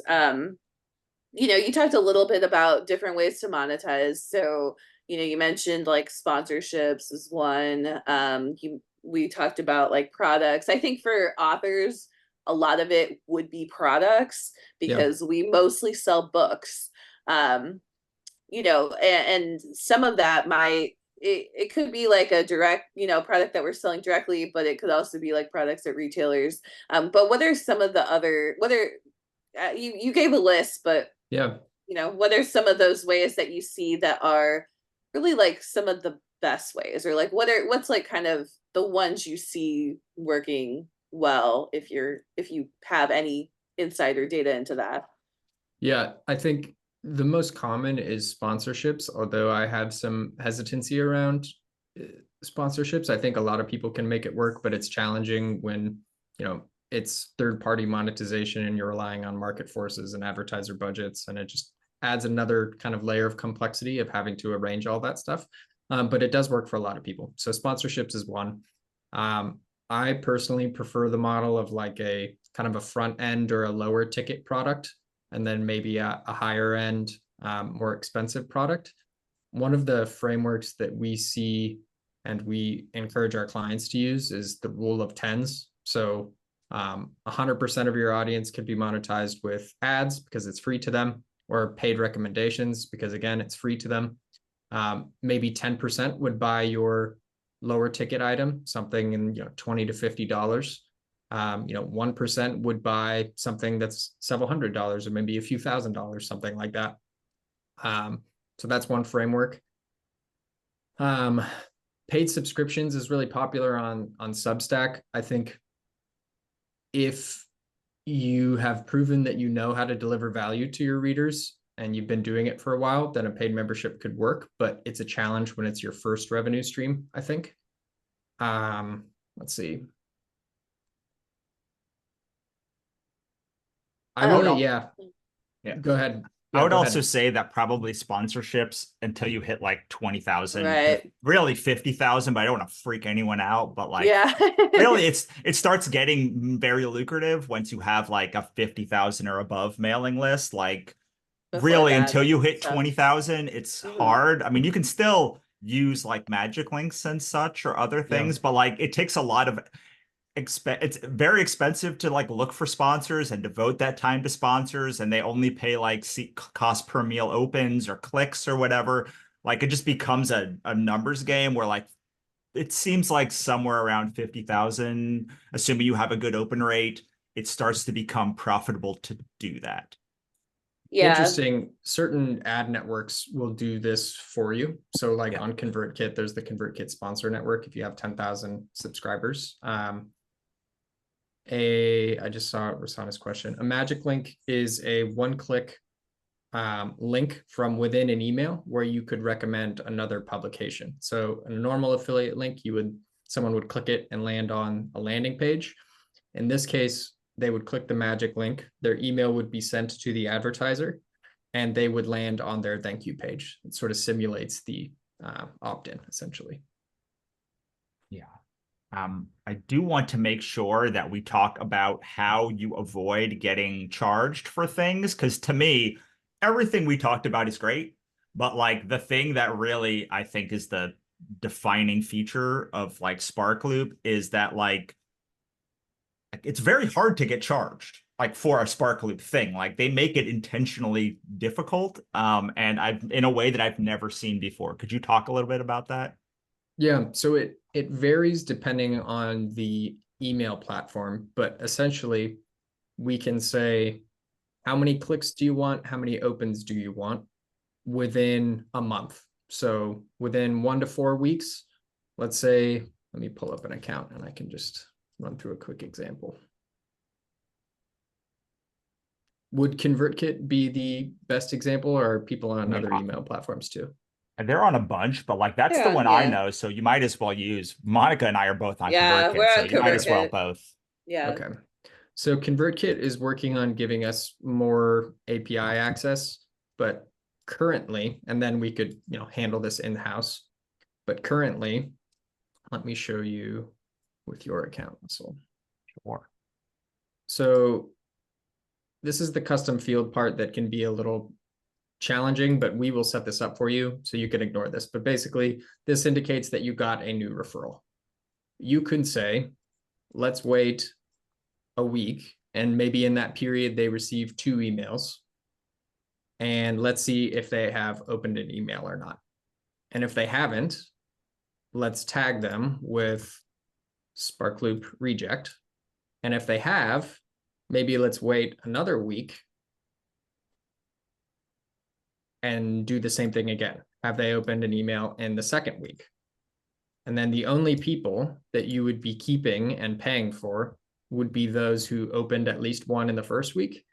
you talked a little bit about different ways to monetize. So, you mentioned like sponsorships is one. We talked about like products. I think for authors, a lot of it would be products because we mostly sell books. And some of that it could be like a direct, product that we're selling directly, but it could also be like products at retailers. But what are some of the other, you gave a list, but Yeah. what are some of those ways that you see that are really like some of the best ways, or like what's like kind of the ones you see working well, if you have any insider data into that? Yeah, I think the most common is sponsorships, although I have some hesitancy around sponsorships. I think a lot of people can make it work, but it's challenging when, it's third-party monetization and you're relying on market forces and advertiser budgets, and it just adds another kind of layer of complexity of having to arrange all that stuff. But it does work for a lot of people. So sponsorships is one. I personally prefer the model of like a kind of a front end or a lower ticket product, and then maybe a higher end, more expensive product. One of the frameworks that we see and we encourage our clients to use is the rule of tens. So 100% of your audience could be monetized with ads because it's free to them, or paid recommendations because, again, it's free to them. Maybe 10% would buy your lower ticket item, something in $20 to $50. 1% would buy something that's several $100s or maybe a few $1,000s, something like that. So that's one framework. Paid subscriptions is really popular on Substack. I think if you have proven that you know how to deliver value to your readers and you've been doing it for a while, then a paid membership could work, but it's a challenge when it's your first revenue stream, I think. Let's see. Yeah. Go ahead. I would also say that probably sponsorships until you hit like 20,000, Right. really 50,000, but I don't want to freak anyone out. But like, Yeah. really, it starts getting very lucrative once you have like a 50,000 or above mailing list. Like, Before really, that, until you hit tough. 20,000, it's hard. I mean, you can still use like magic links and such or other things, but like it takes a lot of it's very expensive to like look for sponsors and devote that time to sponsors, and they only pay like cost per meal opens or clicks or whatever. Like it just becomes a numbers game where like it seems like somewhere around 50,000, assuming you have a good open rate, it starts to become profitable to do that. Yeah. Interesting. Certain ad networks will do this for you. So like Yeah. on ConvertKit, there's the ConvertKit sponsor network. If you have 10,000 subscribers, I just saw Rosanna's question. A magic link is a one-click link from within an email where you could recommend another publication. So a normal affiliate link, someone would click it and land on a landing page. In this case, they would click the magic link, their email would be sent to the advertiser, and they would land on their thank you page. It sort of simulates the opt-in, essentially. Yeah. I do want to make sure that we talk about how you avoid getting charged for things, because to me, everything we talked about is great, but like the thing that really I think is the defining feature of like Sparkloop is that like it's very hard to get charged like for a Sparkloop thing. Like they make it intentionally difficult, and I've in a way that I've never seen before. Could you talk a little bit about that? Yeah, so it varies depending on the email platform, but essentially we can say, how many clicks do you want? How many opens do you want within a month? So within 1 to 4 weeks, let's say, let me pull up an account and I can just run through a quick example. Would ConvertKit be the best example, or are people on other email platforms too? They're on a bunch, but like that's the one I know. So you might as well use. Monica and I are both on Yeah, ConvertKit, we're so on you might as well ConvertKit. both. Yeah. Okay. So ConvertKit is working on giving us more API access, but currently, and then we could, handle this in-house. But currently, let me show you with your account, Russell. Sure. So this is the custom field part that can be a little challenging, but we will set this up for you so you can ignore this. But basically, this indicates that you got a new referral. You could say, let's wait a week, and maybe in that period they receive 2 emails, and let's see if they have opened an email or not. And if they haven't, let's tag them with Sparkloop reject. And if they have, maybe let's wait another week and do the same thing again. Have they opened an email in the second week? And then the only people that you would be keeping and paying for would be those who opened at least one in the first week,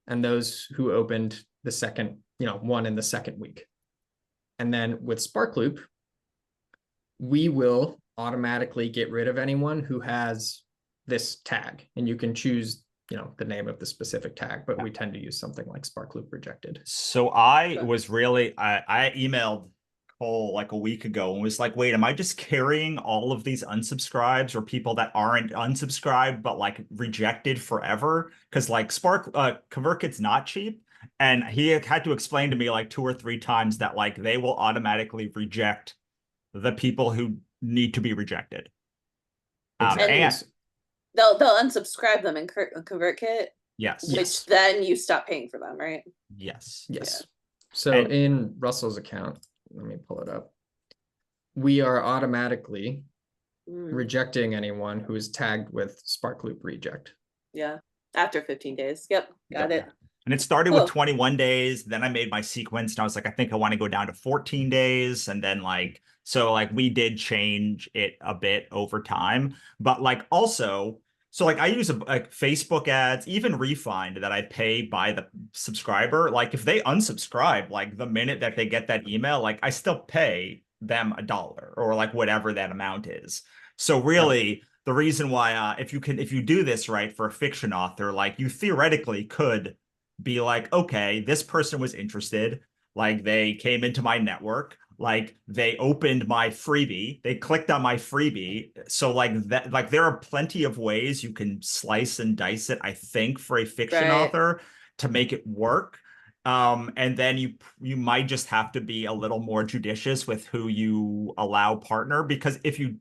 and those who opened the second, one in the second week. And then with Sparkloop, we will automatically get rid of anyone who has this tag, and you can choose the name of the specific tag, but we tend to use something like Sparkloop rejected. So I emailed Cole like a week ago and was like, wait, am I just carrying all of these unsubscribes or people that aren't unsubscribed but like rejected forever? Because like ConvertKit's not cheap. And he had to explain to me like 2 or 3 times that like they will automatically reject the people who need to be rejected. Exactly. And they'll unsubscribe them in ConvertKit. yes. Which then you stop paying for them, right? Yes. Yes. Yeah. So in Russell's account, let me pull it up. We are automatically rejecting anyone who is tagged with Sparkloop reject. Yeah. After 15 days. Yep. Got it. And it started with 21 days. Then I made my sequence and I was like, I think I want to go down to 14 days. And then so we did change it a bit over time. But also, so I use Facebook ads, even Refind that I pay by the subscriber. Like if they unsubscribe, the minute that they get that email, I still pay them $1 or whatever that amount is. So really, the reason why if you do this right for a fiction author, you theoretically could be like, okay, this person was interested, they came into my network, they opened my freebie, they clicked on my freebie. So that there are plenty of ways you can slice and dice it, I think, for a fiction author to make it work. And then you might just have to be a little more judicious with who you allow partner, because if you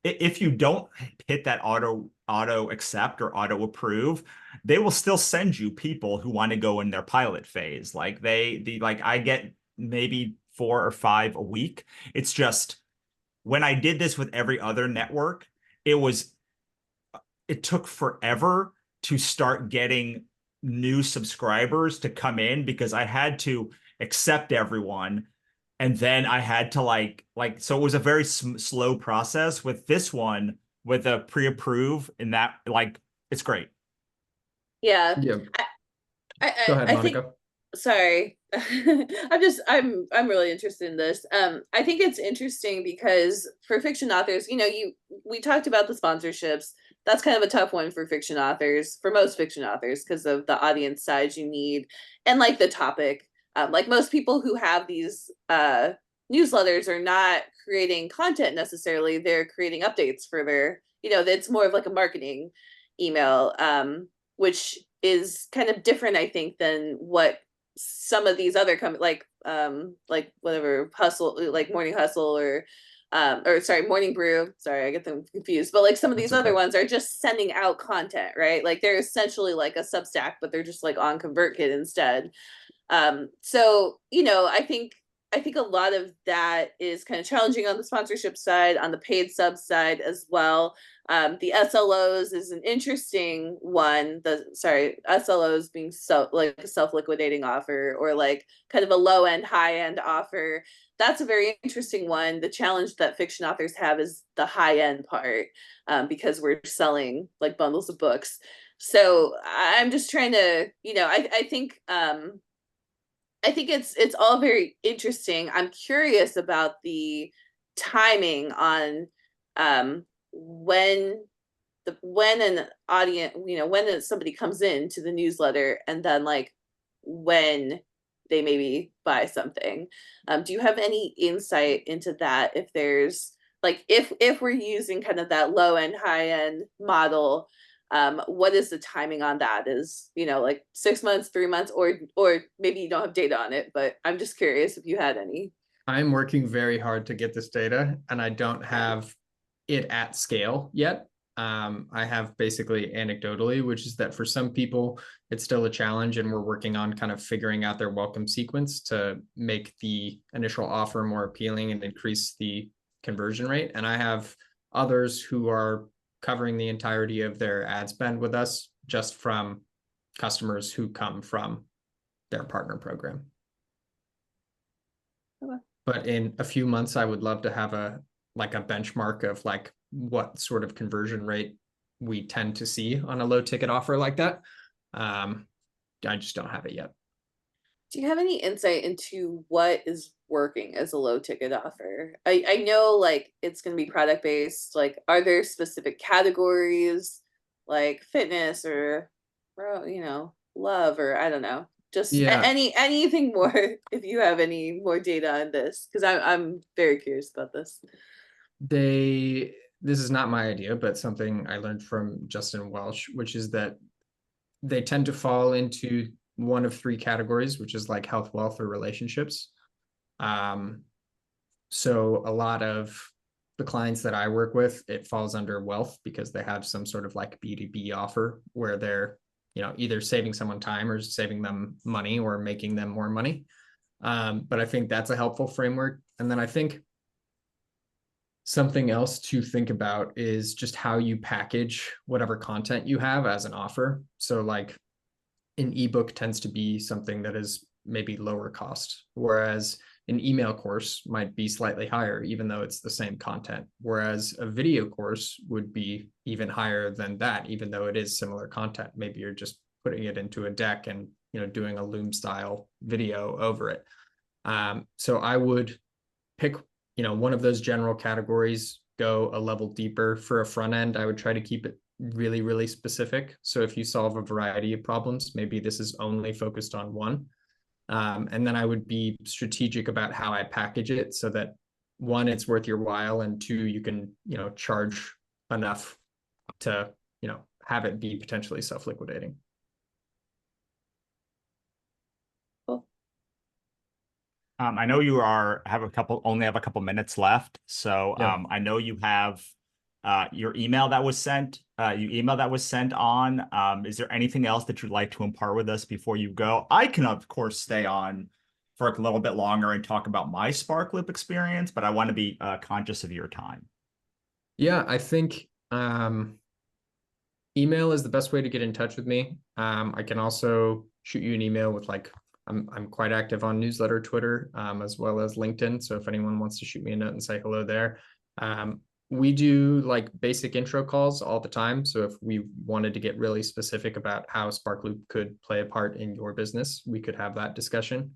if you don't hit that auto accept or auto approve, they will still send you people who want to go in their pilot phase. Like like I get maybe 4 or 5 a week. It's just when I did this with every other network, it took forever to start getting new subscribers to come in because I had to accept everyone, and then I had to so it was a very slow process. With this one, with a pre-approve, and that it's great. Yeah. Yeah. I, Go ahead, I think, Monica. sorry. I'm really interested in this. I think it's interesting because for fiction authors, we talked about the sponsorships. That's kind of a tough one for fiction authors, for most fiction authors, because of the audience size you need and like the topic. Like most people who have these newsletters are not creating content necessarily, they're creating updates for their, it's more of like a marketing email, which is kind of different, I think, than what some of these other like whatever hustle, like Morning Hustle, or sorry, Morning Brew. Sorry, I get them confused. But like some of That's these other okay. ones are just sending out content, right? Like they're essentially like a Substack, but they're just like on ConvertKit instead. So I think a lot of that is kind of challenging on the sponsorship side, on the paid sub side as well. The SLOs is an interesting one. SLOs being like a self-liquidating offer, or like kind of a low end, high end offer. That's a very interesting one. The challenge that fiction authors have is the high end part, because we're selling like bundles of books. So I'm just trying to, I think it's all very interesting. I'm curious about the timing on when an audience, when somebody comes in to the newsletter, and then like when they maybe buy something. Do you have any insight into that? If there's like, if we're using kind of that low end, high end model, what is the timing on that? Is, like 6 months, 3 months, or maybe you don't have data on it, but I'm just curious if you had any. I'm working very hard to get this data, and I don't Okay. have it at scale yet. I have basically anecdotally, which is that for some people, it's still a challenge, and we're working on kind of figuring out their welcome sequence to make the initial offer more appealing and increase the conversion rate. And I have others who are covering the entirety of their ad spend with us just from customers who come from their partner program. Okay. But in a few months, I would love to have a benchmark of like what sort of conversion rate we tend to see on a low ticket offer like that. I just don't have it yet. Do you have any insight into what is working as a low ticket offer? I know like it's going to be product based. Like, are there specific categories like fitness or, love, or I don't know, just Yeah, anything more if you have any more data on this, because I'm very curious about this. this is not my idea, but something I learned from Justin Welsh, which is that they tend to fall into one of three categories, which is like health, wealth, or relationships. So a lot of the clients that I work with, it falls under wealth because they have some sort of like B2B offer where they're, either saving someone time or saving them money or making them more money. But I think that's a helpful framework. And then I think something else to think about is just how you package whatever content you have as an offer. So like an ebook tends to be something that is maybe lower cost, whereas an email course might be slightly higher, even though it's the same content. Whereas a video course would be even higher than that, even though it is similar content. Maybe you're just putting it into a deck and doing a Loom style video over it. So I would pick one of those general categories, go a level deeper. For a front end, I would try to keep it really, really specific. So if you solve a variety of problems, maybe this is only focused on one. And then I would be strategic about how I package it so that one, it's worth your while, and two, you can, charge enough to, have it be potentially self-liquidating. Cool. I know you only have a couple minutes left. So Yeah. I know you have your email that was sent, on. Is there anything else that you'd like to impart with us before you go? I can, of course, stay on for a little bit longer and talk about my Sparkloop experience, but I want to be conscious of your time. Yeah, I think email is the best way to get in touch with me. I can also shoot you an email with like I'm quite active on newsletter, Twitter, as well as LinkedIn. So if anyone wants to shoot me a note and say hello there. We do like basic intro calls all the time. So if we wanted to get really specific about how Sparkloop could play a part in your business, we could have that discussion.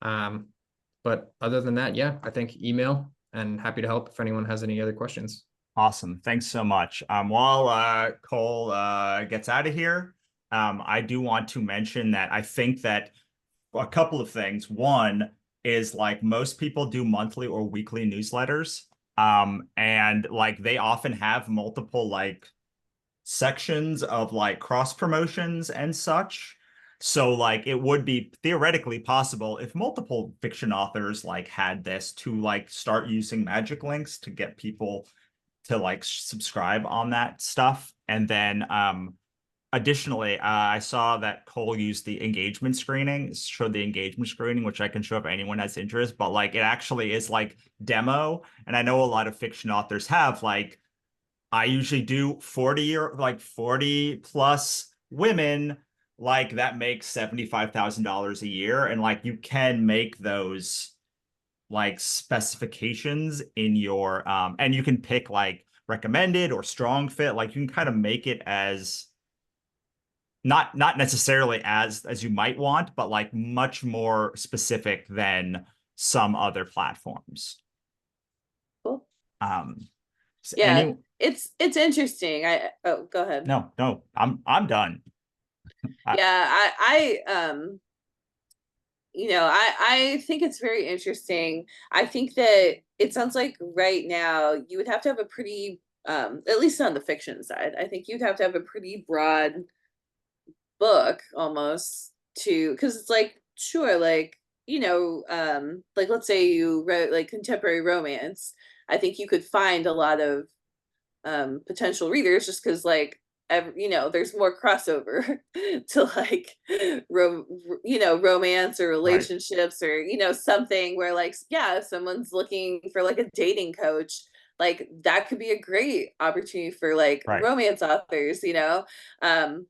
But other than that, yeah, I think email, and happy to help if anyone has any other questions. Awesome. Thanks so much. While Cole gets out of here, I do want to mention that I think that a couple of things. One is like most people do monthly or weekly newsletters. And like they often have multiple like sections of like cross promotions and such. So like it would be theoretically possible if multiple fiction authors like had this to like start using magic links to get people to like subscribe on that stuff. And then additionally, I saw that Cole used the engagement screening, showed the engagement screening, which I can show if anyone has interest, but like it actually is like demo. And I know a lot of fiction authors have like, I usually do 40 or like 40 plus women, like that makes $75,000 a year. And like you can make those like specifications in your and you can pick like recommended or strong fit. Like you can kind of make it as not necessarily as you might want, but like much more specific than some other platforms. Cool. So Yeah, it's interesting. Oh, go ahead. No, I'm done. Yeah, I think it's very interesting. I think that it sounds like right now you would have to have a pretty at least on the fiction side, I think you'd have to have a pretty broad book almost to, because it's like sure, like like let's say you wrote like contemporary romance. I think you could find a lot of potential readers just because like there's more crossover to like romance or Right. relationships or something where like yeah, if someone's looking for like a dating coach, like that could be a great opportunity for like Right. romance authors, um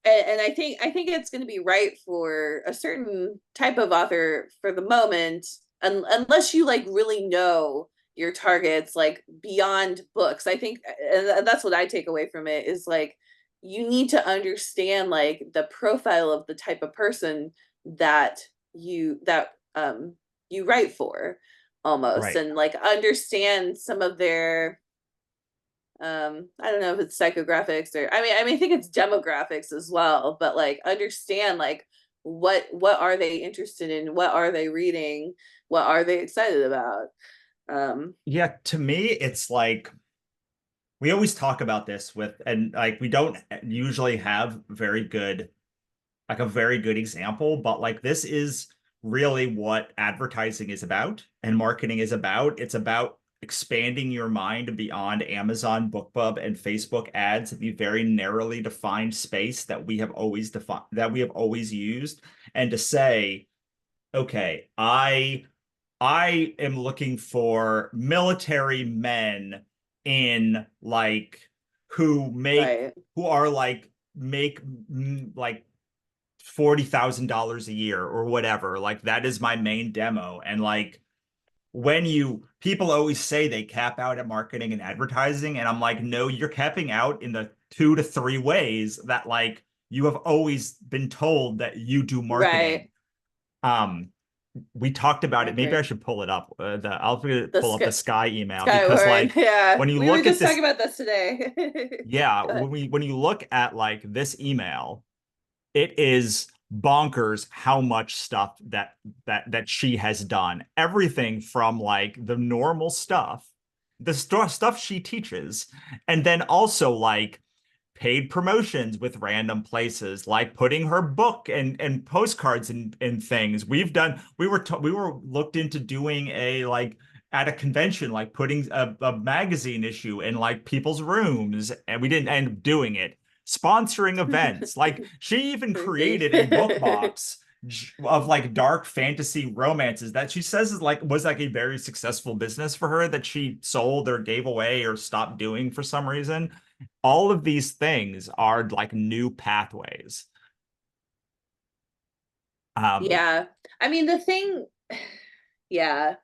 and I think it's going to be right for a certain type of author for the moment, unless you like really know your targets like beyond books. I think, and that's what I take away from it, is like you need to understand like the profile of the type of person that you write for almost, Right. and like understand some of their I don't know if it's psychographics or I think it's demographics as well, but like understand like what are they interested in, what are they reading, what are they excited about. Yeah, to me, it's like we always talk about this with, and like we don't usually have very good, like a very good example, but like this is really what advertising is about and marketing is about. It's about expanding your mind beyond Amazon, BookBub, and Facebook ads in the very narrowly defined space that we have always defined, that we have always used, and to say, okay, I am looking for military men in like right. who are like make like $40,000 a year or whatever. Like that is my main demo. And like when you people always say they cap out at marketing and advertising, and I'm like, no, you're capping out in the 2 to 3 ways that like you have always been told that you do marketing. Right. Um, we talked I about it. Maybe I agree. should pull it up. I'll The pull up the Sky email because Skyward. like Yeah, when you we were look at just talking this, about this today. yeah, Go ahead. when you look at like this email, it is bonkers how much stuff that she has done. Everything from like the normal stuff, the stuff she teaches, and then also like paid promotions with random places, like putting her book and postcards and things. We were looked into doing a like at a convention, like putting a magazine issue in like people's rooms, and we didn't end up doing it. Sponsoring events. Like she even created a book box of like dark fantasy romances that she says is like was like a very successful business for her that she sold or gave away or stopped doing for some reason. All of these things are like new pathways. Yeah. I mean, the thing, yeah.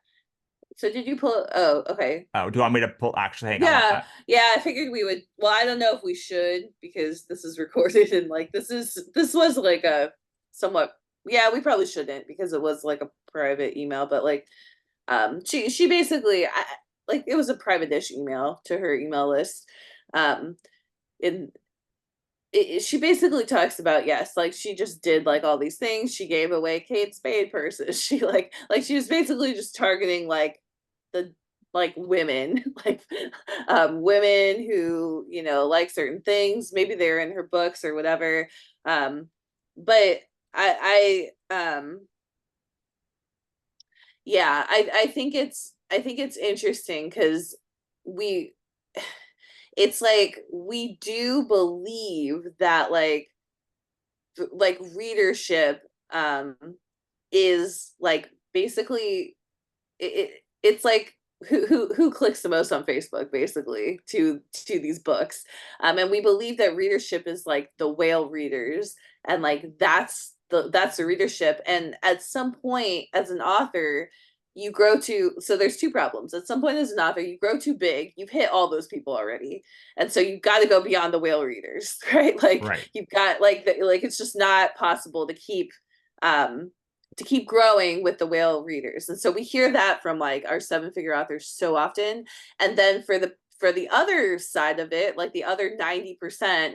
So did you pull? Oh, okay. Oh, do you want me to pull? Actually, hang on. Yeah, yeah. I figured we would. Well, I don't know if we should because this is recorded and like this was like a somewhat. Yeah, we probably shouldn't because it was like a private email, but like, she basically, like it was a private-ish email to her email list, and she basically talks about, yes, like she just did like all these things. She gave away Kate Spade purses. She like she was basically just targeting like the like women, like women who, you know, like certain things. Maybe they're in her books or whatever. But I yeah, I think it's interesting because we it's like we do believe that like readership is like basically it's like who clicks the most on Facebook basically to these books, and we believe that readership is like the whale readers, and like that's the readership, and at some point as an author you grow to, so there's two problems. At some point as an author you grow too big, you've hit all those people already, and so you've got to go beyond the whale readers, right? Like Right. you've got like it's just not possible um to keep growing with the whale readers. And so we hear that from like our seven-figure authors so often. And then for the other side of it, like the other 90%,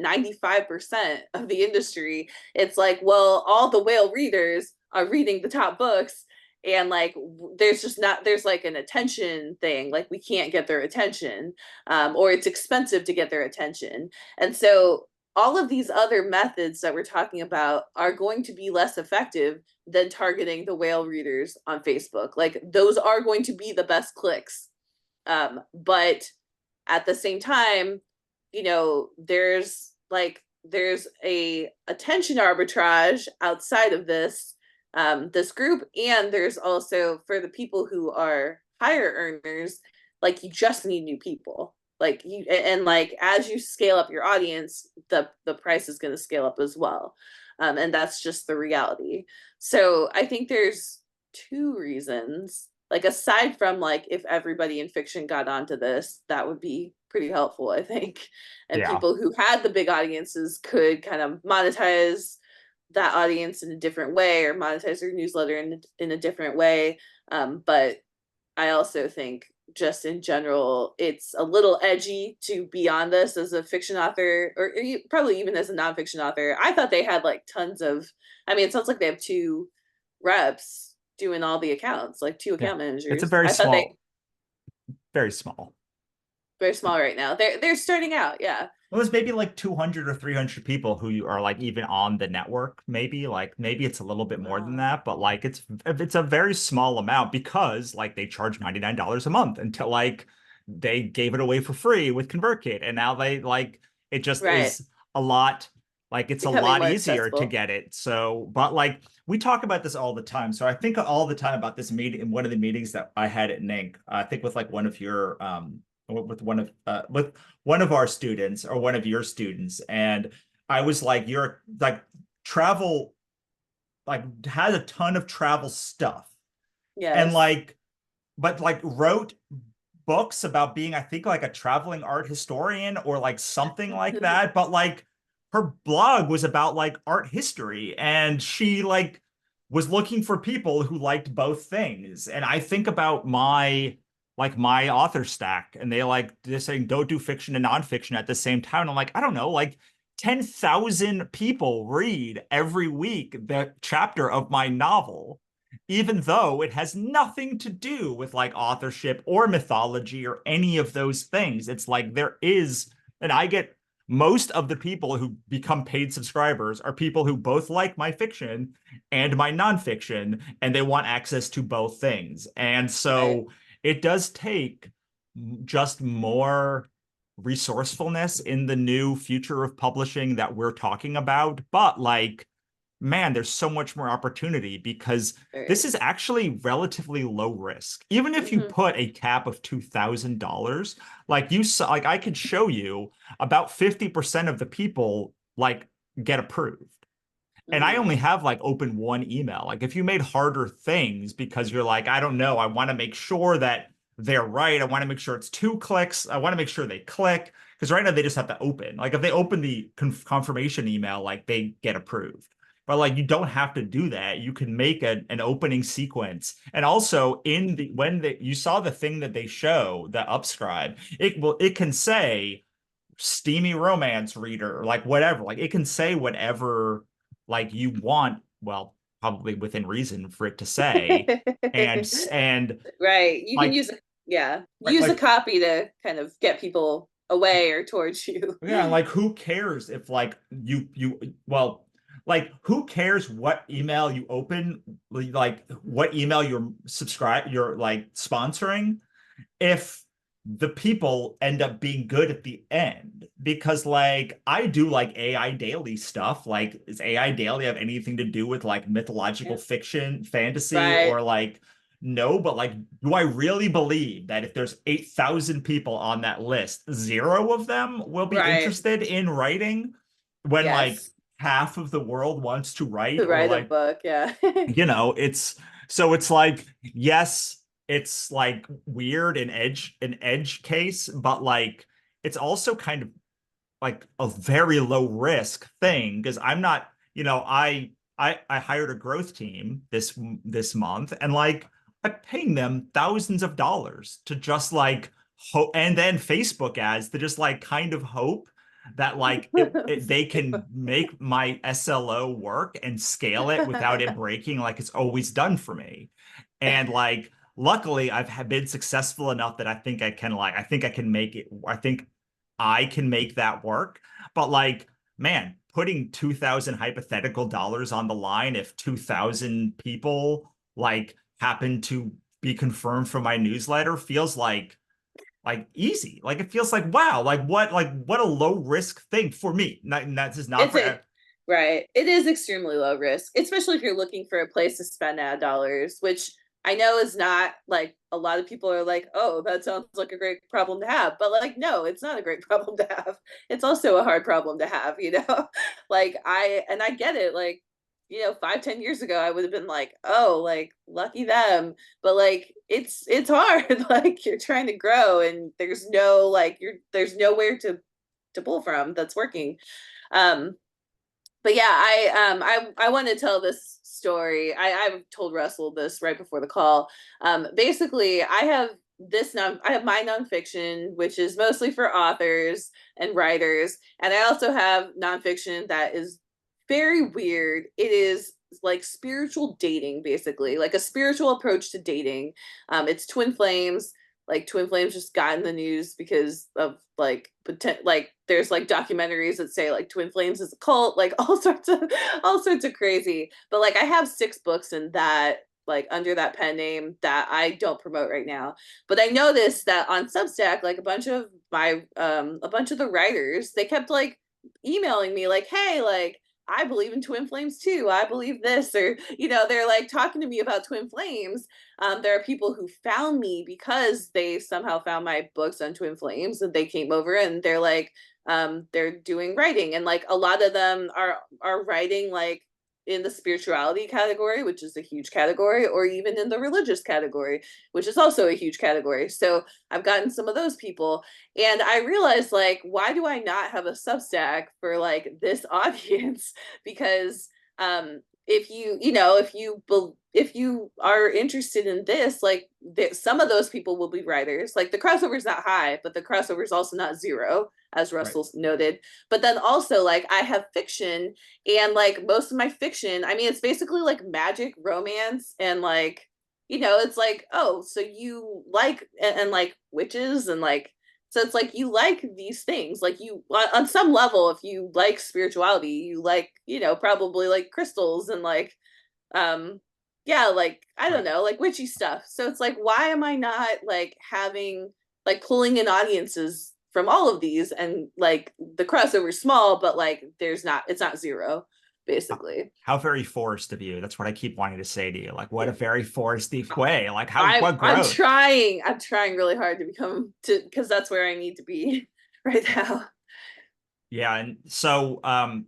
95% of the industry, it's like, well, all the whale readers are reading the top books, and like there's just not, there's like an attention thing, like we can't get their attention, or it's expensive to get their attention. And so all of these other methods that we're talking about are going to be less effective than targeting the whale readers on Facebook. Like those are going to be the best clicks. But at the same time, you know, there's a attention arbitrage outside of this group, and there's also for the people who are higher earners, like you just need new people. Like you, and like as you scale up your audience, the price is going to scale up as well, and that's just the reality. So I think there's two reasons, like aside from like if everybody in fiction got onto this, that would be pretty helpful, I think. And Yeah. people who had the big audiences could kind of monetize that audience in a different way or monetize their newsletter in a different way. But I also think just in general, it's a little edgy to be on this as a fiction author, or probably even as a nonfiction author. I thought they had like tons of, I mean, it sounds like they have two reps doing all the accounts, like two Yeah. account It's a managers. very I thought they very small. very small right now. They're starting out, yeah. Well, there's maybe like 200 or 300 people who are like even on the network. Maybe it's a little bit more than Wow. that, but like it's a very small amount because like they charge $99 a month until like they gave it away for free with ConvertKit, and now they like it just Right. is a lot, like it's a Becoming lot more easier to accessible. get it. So, but like we talk about this all the time. So I think all the time about this meeting in one of the meetings that I had at NINC, I think with like one of your with one of our students or one of your students, and I was like, you're like travel, like had a ton of travel stuff, and Yes. like but like wrote books about being, I think, like a traveling art historian or like something like that, but like her blog was about like art history, and she like was looking for people who liked both things. And I think about my author stack, and they're saying don't do fiction and nonfiction at the same time. And I'm like, I don't know, like 10,000 people read every week the chapter of my novel, even though it has nothing to do with like authorship or mythology or any of those things. It's like there is, and I get most of the people who become paid subscribers are people who both like my fiction and my nonfiction, and they want access to both things. And Right. so it does take just more resourcefulness in the new future of publishing that we're talking about. But like, man, there's so much more opportunity because There this is. is actually relatively low risk. Even if you Mhm. put a cap of $2,000, like you saw, like I could show you about 50% of the people like get approved. And I Mhm. only have like open one email. Like if you made harder things because you're like, I don't know, I want to make sure that they're right. I want to make sure it's 2 clicks. I want to make sure they click. Because right now they just have to open. Like if they open the confirmation email, like they get approved. But like you don't have to do that. You can make an opening sequence. And also in the when the you saw the thing that they show, the upscribe, it can say steamy romance reader, like whatever. Like it can say whatever like you want, well, probably within reason for it to say. And Right. You can like use yeah, right, use a like copy to kind of get people away or towards you. yeah, like who cares if like you well, like who cares what email you open, like what email you're like sponsoring if the people end up being good at the end. Because like I do like AI daily stuff. Like, does AI daily have anything to do with like mythological Yeah. fiction, fantasy, Right. or like no? But like, do I really believe that if there's 8,000 people on that list, zero of them will be Right. interested in writing when like Yes. half of the world wants to To write? Or write a like, book, yeah. it's so it's like, yes, it's like weird an edge case, but like it's also kind of like a very low risk thing because I'm not, I hired a growth team this month, and like I'm paying them thousands of dollars to just like hope, and then Facebook ads to just like kind of hope that like they can make my SLO work and scale it without it breaking like it's always done for me. And like luckily been successful enough that I think I can make it. I think I can make that work. But like, man, putting 2,000 hypothetical dollars on the line if 2,000 people like happen to be confirmed for my newsletter feels like easy. Like it feels like wow, like what a low risk thing for me. That's just not It's for a right. It is extremely low risk, especially if you're looking for a place to spend ad dollars, which I know is not like a lot of people are like, oh, that sounds like a great problem to have. But like, no, it's not a great problem to have. It's also a hard problem to have, you know? Like I get it. Like, 5, 10 years ago, I would have been like, oh, like lucky them. But like it's hard. Like you're trying to grow and there's nowhere to pull from that's working. Um, but yeah, I want to tell this story. I've told Russell this right before the call. Basically, I have my nonfiction, which is mostly for authors and writers, and I also have nonfiction that is very weird. It is like spiritual dating, basically, like a spiritual approach to dating. It's twin flames. Like twin flames just got in the news because of like there's like documentaries that say like twin flames is a cult, like all sorts of crazy. But like I have 6 books in that, like under that pen name, that I don't promote right now. But I noticed that on Substack, like a bunch of the writers, they kept like emailing me like, hey, like I believe in twin flames too. I believe this, or they're like talking to me about twin flames. There are people who found me because they somehow found my books on twin flames, and they came over and they're like, they're doing writing, and like a lot of them are writing like in the spirituality category, which is a huge category, or even in the religious category, which is also a huge category. So I've gotten some of those people, and I realized like, why do I not have a Substack for like this audience? Because if if you are interested in this, like some of those people will be writers. Like the crossover is not high, but the crossover is also not zero, as right. Russell noted. But then also like I have fiction, and like most of my fiction, I mean, it's basically like magic, romance, and like it's like, oh, so you like and like witches, and like so it's like you like these things, like you on some level, if you like spirituality, you like probably like crystals and like um yeah, like I don't Right. know, like witchy stuff. So it's like, why am I not like having like pulling in audiences from all of these, and like the crossover's small, but like it's not zero, basically. How very forced of you. That's what I keep wanting to say to you. Like, what a very foresty way. Like, what growth? I'm trying really hard to become to because that's where I need to be right now. Yeah, and so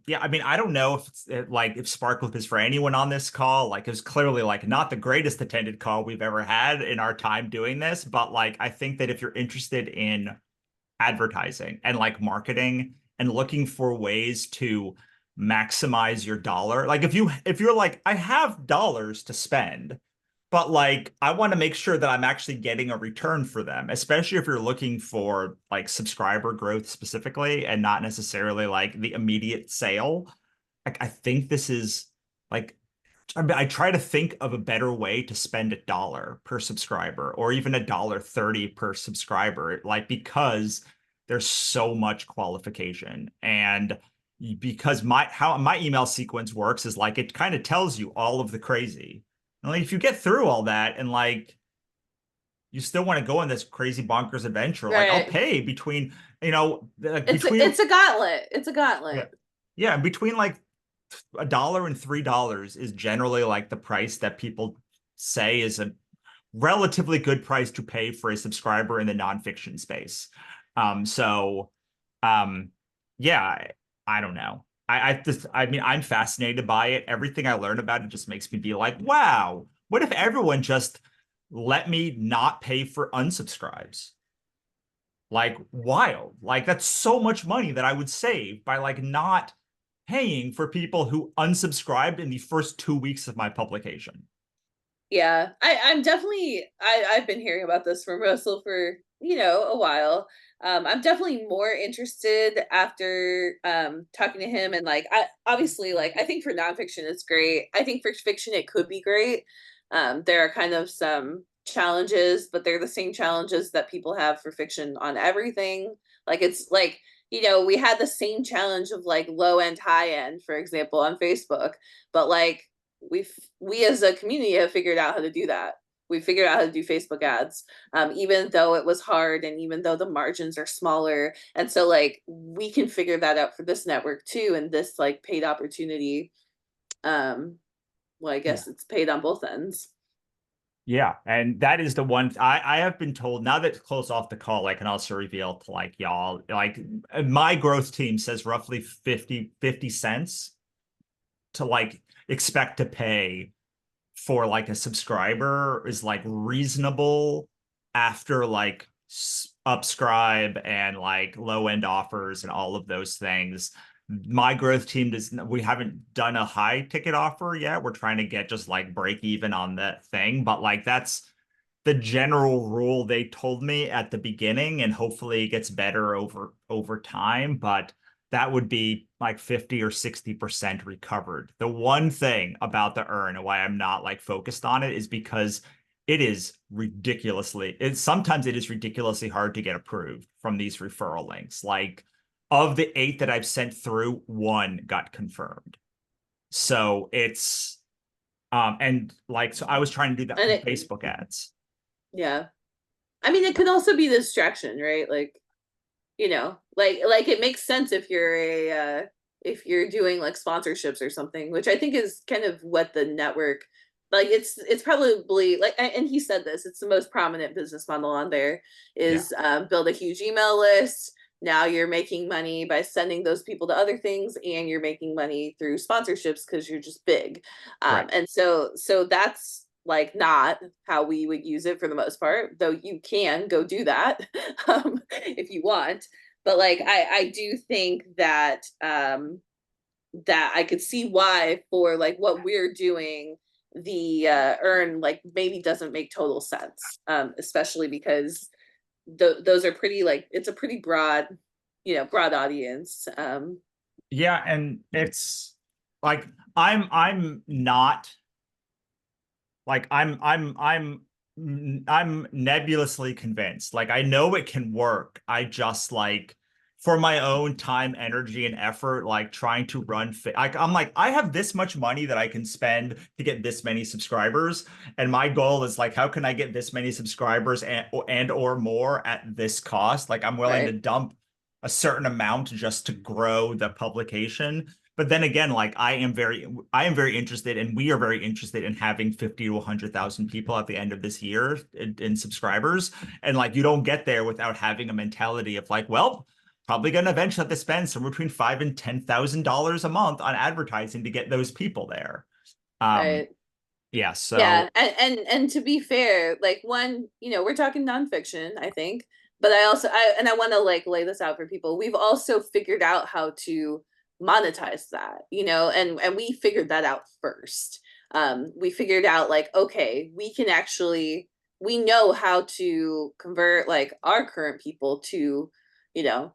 yeah, I mean, I don't know if like if Sparkloop is for anyone on this call. Like, it was clearly like not the greatest attended call we've ever had in our time doing this, but like I think that if you're interested in advertising and like marketing and looking for ways to maximize your dollar, like if you're like, I have dollars to spend, but like I want to make sure that I'm actually getting a return for them, especially if you're looking for like subscriber growth specifically and not necessarily like the immediate sale. Like I think this is like, I mean, I try to think of a better way to spend $1 per subscriber or even $1.30 per subscriber, like because there's so much qualification. And because how my email sequence works is like it kind of tells you all of the crazy. And like if you get through all that and like you still want to go on this crazy bonkers adventure, like I'll Right. pay between, like It's between a gauntlet. It's a yeah. gauntlet. Yeah, between like $1 and $3 is generally like the price that people say is a relatively good price to pay for a subscriber in the nonfiction space. So um yeah, I don't know. I mean, I'm fascinated by it. Everything I learn about it just makes me be like, wow, what if everyone just let me not pay for unsubscribes? Like wild. Like that's so much money that I would save by like not paying for people who unsubscribed in the first 2 weeks of my publication. Yeah, I'm definitely I've been hearing about this from Russell for, a while. I'm definitely more interested after talking to him, and like I obviously like I think for nonfiction it's great. I think for fiction it could be great. There are kind of some challenges, but they're the same challenges that people have for fiction on everything. Like it's like, we had the same challenge of like low end, high end, for example, on Facebook, but like we as a community have figured out how to do that. We figured out how to do Facebook ads, even though it was hard and even though the margins are smaller. And so like we can figure that out for this network too, and this like paid opportunity. Um, well, I Yeah. guess it's paid on both ends. Yeah, and that is the one I have been told now that it's close off the call, I can also reveal to like y'all, like my growth team says roughly 50 cents to like expect to pay for like a subscriber is like reasonable after like upscribe and like low end offers and all of those things. My growth team we haven't done a high ticket offer yet. We're trying to get just like break even on that thing, but like that's the general rule they told me at the beginning, and hopefully it gets better over time, but that would be like 50 or 60% recovered. The one thing about the earn and why I'm not like focused on it is because sometimes it is ridiculously hard to get approved from these referral links. Like of the 8 that I've sent through, 1 got confirmed. So it's and like so I was trying to do that And for it, Facebook ads. yeah, I mean, it could also be the distraction, right? Like, like it makes sense if you're doing like sponsorships or something, which I think is kind of what the network, like it's probably like, and he said this, it's the most prominent business model on there Yeah, is build a huge email list. Now you're making money by sending those people to other things, and you're making money through sponsorships because you're just big. right. And so that's like not how we would use it for the most part, though you can go do that if you want. But like I do think that that I could see why for like what we're doing, the earn like maybe doesn't make total sense, especially because those are pretty like it's a pretty broad, broad audience. Yeah, and it's like I'm not like I'm nebulously convinced. Like I know it can work. I just like for my own time, energy, and effort, like trying to run I'm like, I have this much money that I can spend to get this many subscribers. And my goal is like, how can I get this many subscribers and or more at this cost? Like I'm willing to Right. dump a certain amount just to grow the publication. But then again, like I am very interested, and we are very interested in having 50 to 100,000 people at the end of this year in subscribers. And like you don't get there without having a mentality of like, well, probably going to eventually have to spend somewhere between $5,000 and $10,000 a month on advertising to get those people there. Right. Yeah. So Yeah, and to be fair, like one, we're talking nonfiction, I think, but I want to like lay this out for people. We've also figured out how to monetize that, and we figured that out first. We figured out like, okay, we know how to convert like our current people to, you know,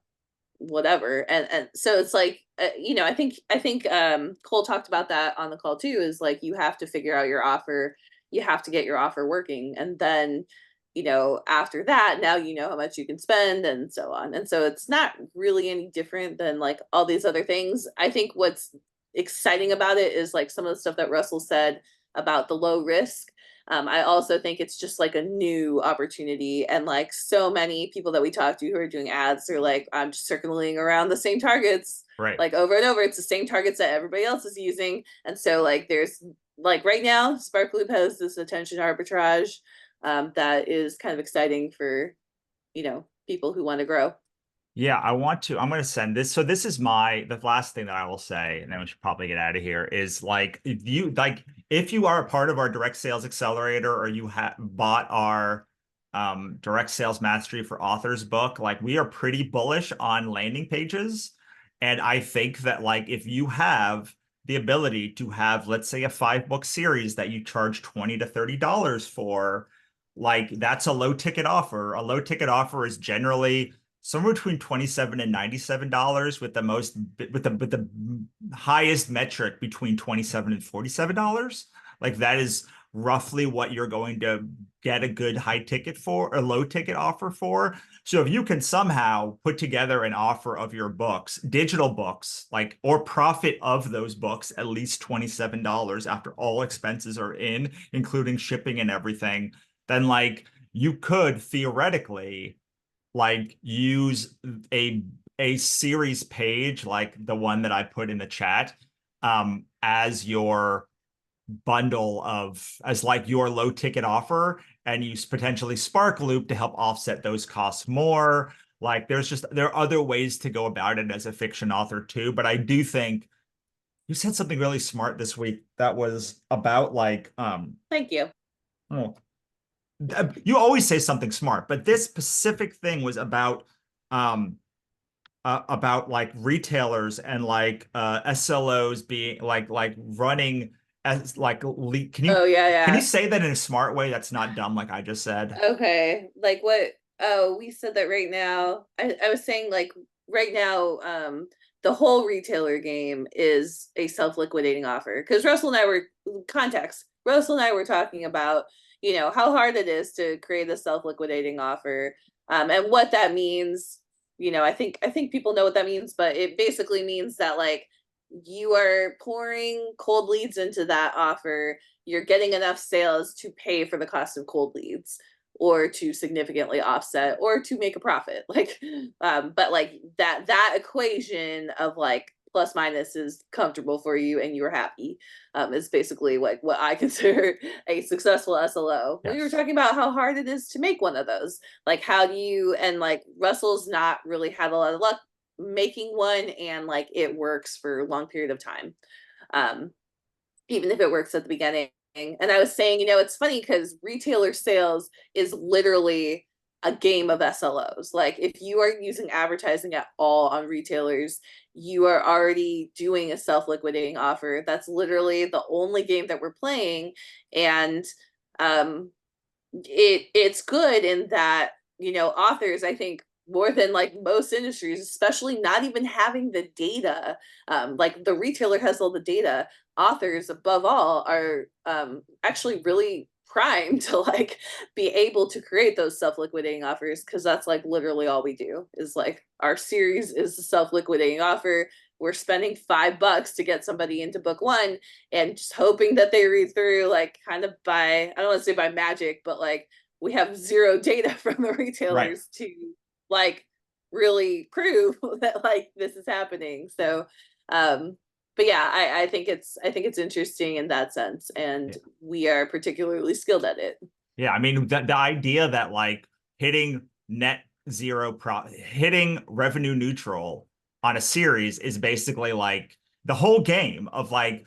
whatever, and so it's like, I think Cole talked about that on the call too, is like you have to figure out your offer, you have to get your offer working, and then after that, now you know how much you can spend and so on. And so it's not really any different than like all these other things. I think what's exciting about it is like some of the stuff that Russell said about the low risk. I also think it's just like a new opportunity. And like so many people that we talk to who are doing ads are like, I'm just circling around the same targets, right. like over and over. It's the same targets that everybody else is using. And so like there's like right now, Sparkloop has this attention arbitrage that is kind of exciting for, people who want to grow. Yeah, I'm going to send this. So this is the last thing that I will say, and then we should probably get out of here, is like, if you are a part of our direct sales accelerator, or you have bought our direct sales mastery for authors book, like we are pretty bullish on landing pages. And I think that like, if you have the ability to have, let's say, a 5-book series that you charge $20 to $30 for, like that's a low ticket offer. A low ticket offer is generally somewhere between $27 and $97, with the highest metric between $27 and $47. Like that is roughly what you're going to get a good high ticket for, a low ticket offer for. So if you can somehow put together an offer of your books, digital books, like, or profit of those books at least $27 after all expenses are in, including shipping and everything, then like you could theoretically like use a series page like the one that I put in the chat as your bundle as like your low ticket offer, and use potentially Sparkloop to help offset those costs more. Like there are other ways to go about it as a fiction author too. But I do think you said something really smart this week that was about like Thank you. oh, you always say something smart, but this specific thing was about like retailers and like SLOs being like running as like can Oh yeah, you yeah. say that in a smart way that's not dumb like I just said? Okay. Like what? Oh, we said that right now. I was saying like right now, the whole retailer game is a self-liquidating offer. Because Russell and I were talking about, how hard it is to create a self-liquidating offer, and what that means. I think people know what that means, but it basically means that like you are pouring cold leads into that offer, you're getting enough sales to pay for the cost of cold leads, or to significantly offset, or to make a profit. Like, but like that equation of like plus minus is comfortable for you and you're happy, is basically like what I consider a successful SLO. We were Yes. talking about how hard it is to make one of those. Like, how do you, and like Russell's not really had a lot of luck making one, and like it works for a long period of time, um even if it works at the beginning. And I was saying, it's funny because retailer sales is literally a game of SLOs. Like if you are using advertising at all on retailers, you are already doing a self-liquidating offer. That's literally the only game that we're playing. And um it's good in that, authors, I think, more than like most industries, especially not even having the data, like the retailer has all the data, authors above all are actually really primed to like be able to create those self-liquidating offers, because that's like literally all we do is like our series is a self-liquidating offer. We're spending $5 to get somebody into book one and just hoping that they read through, like kind of by, I don't want to say by magic, but like we have zero data from the retailers to like really prove that like this is happening. So but yeah, I think it's interesting in that sense, and we are particularly skilled at it. Yeah, I mean the idea that like hitting net zero hitting revenue neutral on a series is basically like the whole game of like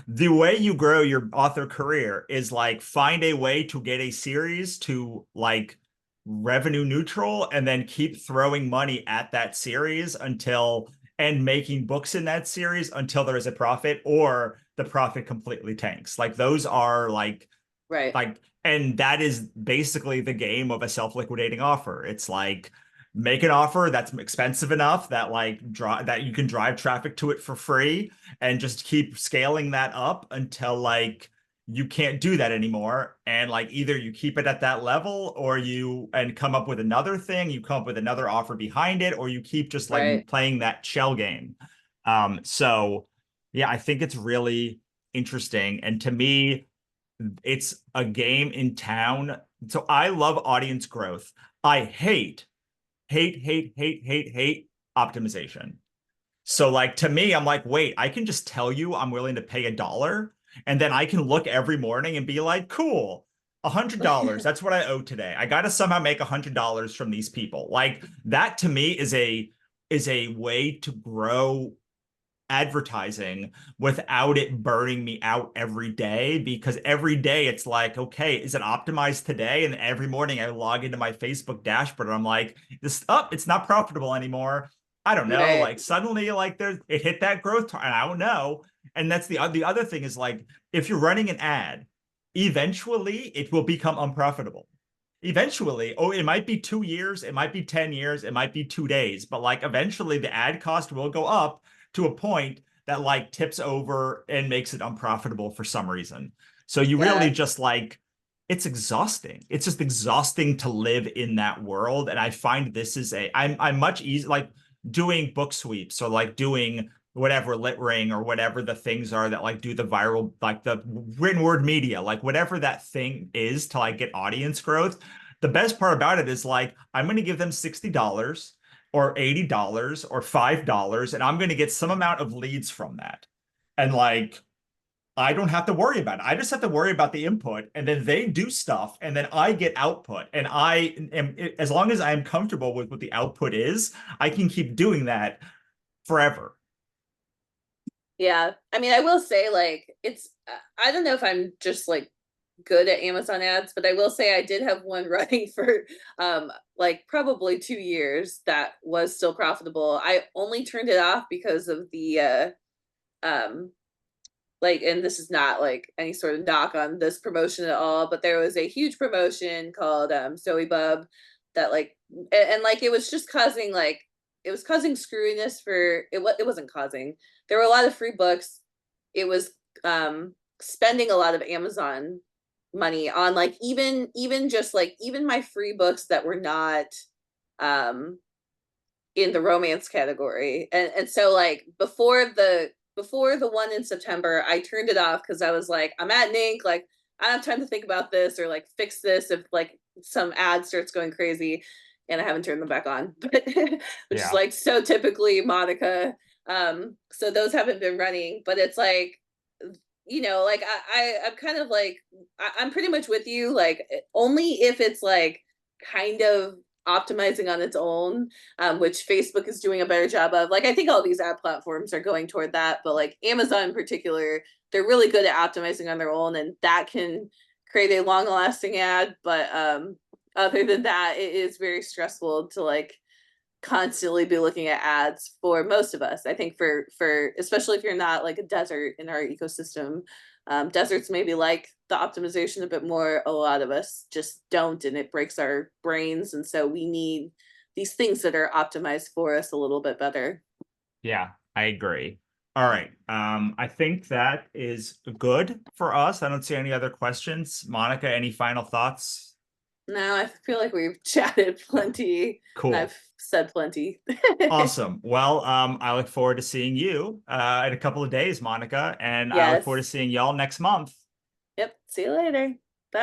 the way you grow your author career is like find a way to get a series to like revenue neutral and then keep throwing money at that series until and making books in that series until there is a profit or the profit completely tanks. Like those are right. And that is basically the game of a self-liquidating offer. It's like make an offer that's expensive enough that that you can drive traffic to it for free and just keep scaling that up until like you can't do that anymore. And like either you keep it at that level or you and come up with another thing, you come up with another offer behind it, or you keep just like playing that shell game. So yeah, I think it's really interesting. And to me, it's a game in town. So I love audience growth. I hate optimization. So like to me, I'm like, wait, I can just tell you I'm willing to pay $1, and then I can look every morning and be like, cool, $100. That's what I owe today. I got to somehow make $100 from these people. Like that to me is a way to grow advertising without it burning me out every day, because every day it's like, okay, is it optimized today? And every morning I log into my Facebook dashboard and I'm like, it's not profitable anymore. I don't know. Like suddenly like it hit that growth and I don't know. And that's the other thing is like, if you're running an ad, eventually it will become unprofitable. Eventually, oh, it might be 2 years, it might be 10 years, it might be 2 days, but like eventually the ad cost will go up to a point that like tips over and makes it unprofitable for some reason. So you really just like, it's exhausting. It's just exhausting to live in that world. And I find this is I'm much easier like doing book sweeps or like doing whatever lit ring or whatever the things are that like do the viral, like the written word media, like whatever that thing is to like get audience growth. The best part about it is like, I'm going to give them $60 or $80 or $5, and I'm going to get some amount of leads from that. And like, I don't have to worry about it. I just have to worry about the input, and then they do stuff, and then I get output. And I am, as long as I'm comfortable with what the output is, I can keep doing that forever. Yeah. I mean, I will say like I don't know if I'm just like good at Amazon ads, but I will say I did have one running for like probably 2 years that was still profitable. I only turned it off because of the like, and this is not like any sort of knock on this promotion at all, but there was a huge promotion called Zoe Bub that like and like it was just causing like it was causing screwiness for it wasn't causing. There were a lot of free books. It was spending a lot of Amazon money on like even just like even my free books that were not um in the romance category. And so like before the one in September, I turned it off because I was like, I'm at Nink, like I don't have time to think about this or like fix this if like some ad starts going crazy, and I haven't turned them back on. But which is like so typically Monica. So those haven't been running, but it's like, you know, like I'm kind of like I'm pretty much with you, like only if it's like kind of optimizing on its own, which Facebook is doing a better job of. Like I think all these ad platforms are going toward that, but like Amazon in particular, they're really good at optimizing on their own, and that can create a long lasting ad. But other than that, it is very stressful to like constantly be looking at ads for most of us. I think for especially if you're not like a desert in our ecosystem, deserts maybe like the optimization a bit more. A lot of us just don't, and it breaks our brains, and so we need these things that are optimized for us a little bit better. Yeah, I agree. All right. I think that is good for us. I don't see any other questions. Monica, any final thoughts? No, I feel like we've chatted plenty and Cool. I've said plenty. Awesome. Well, I look forward to seeing you in a couple of days, Monica, and I look forward to Yes. seeing y'all next month. Yep. See you later.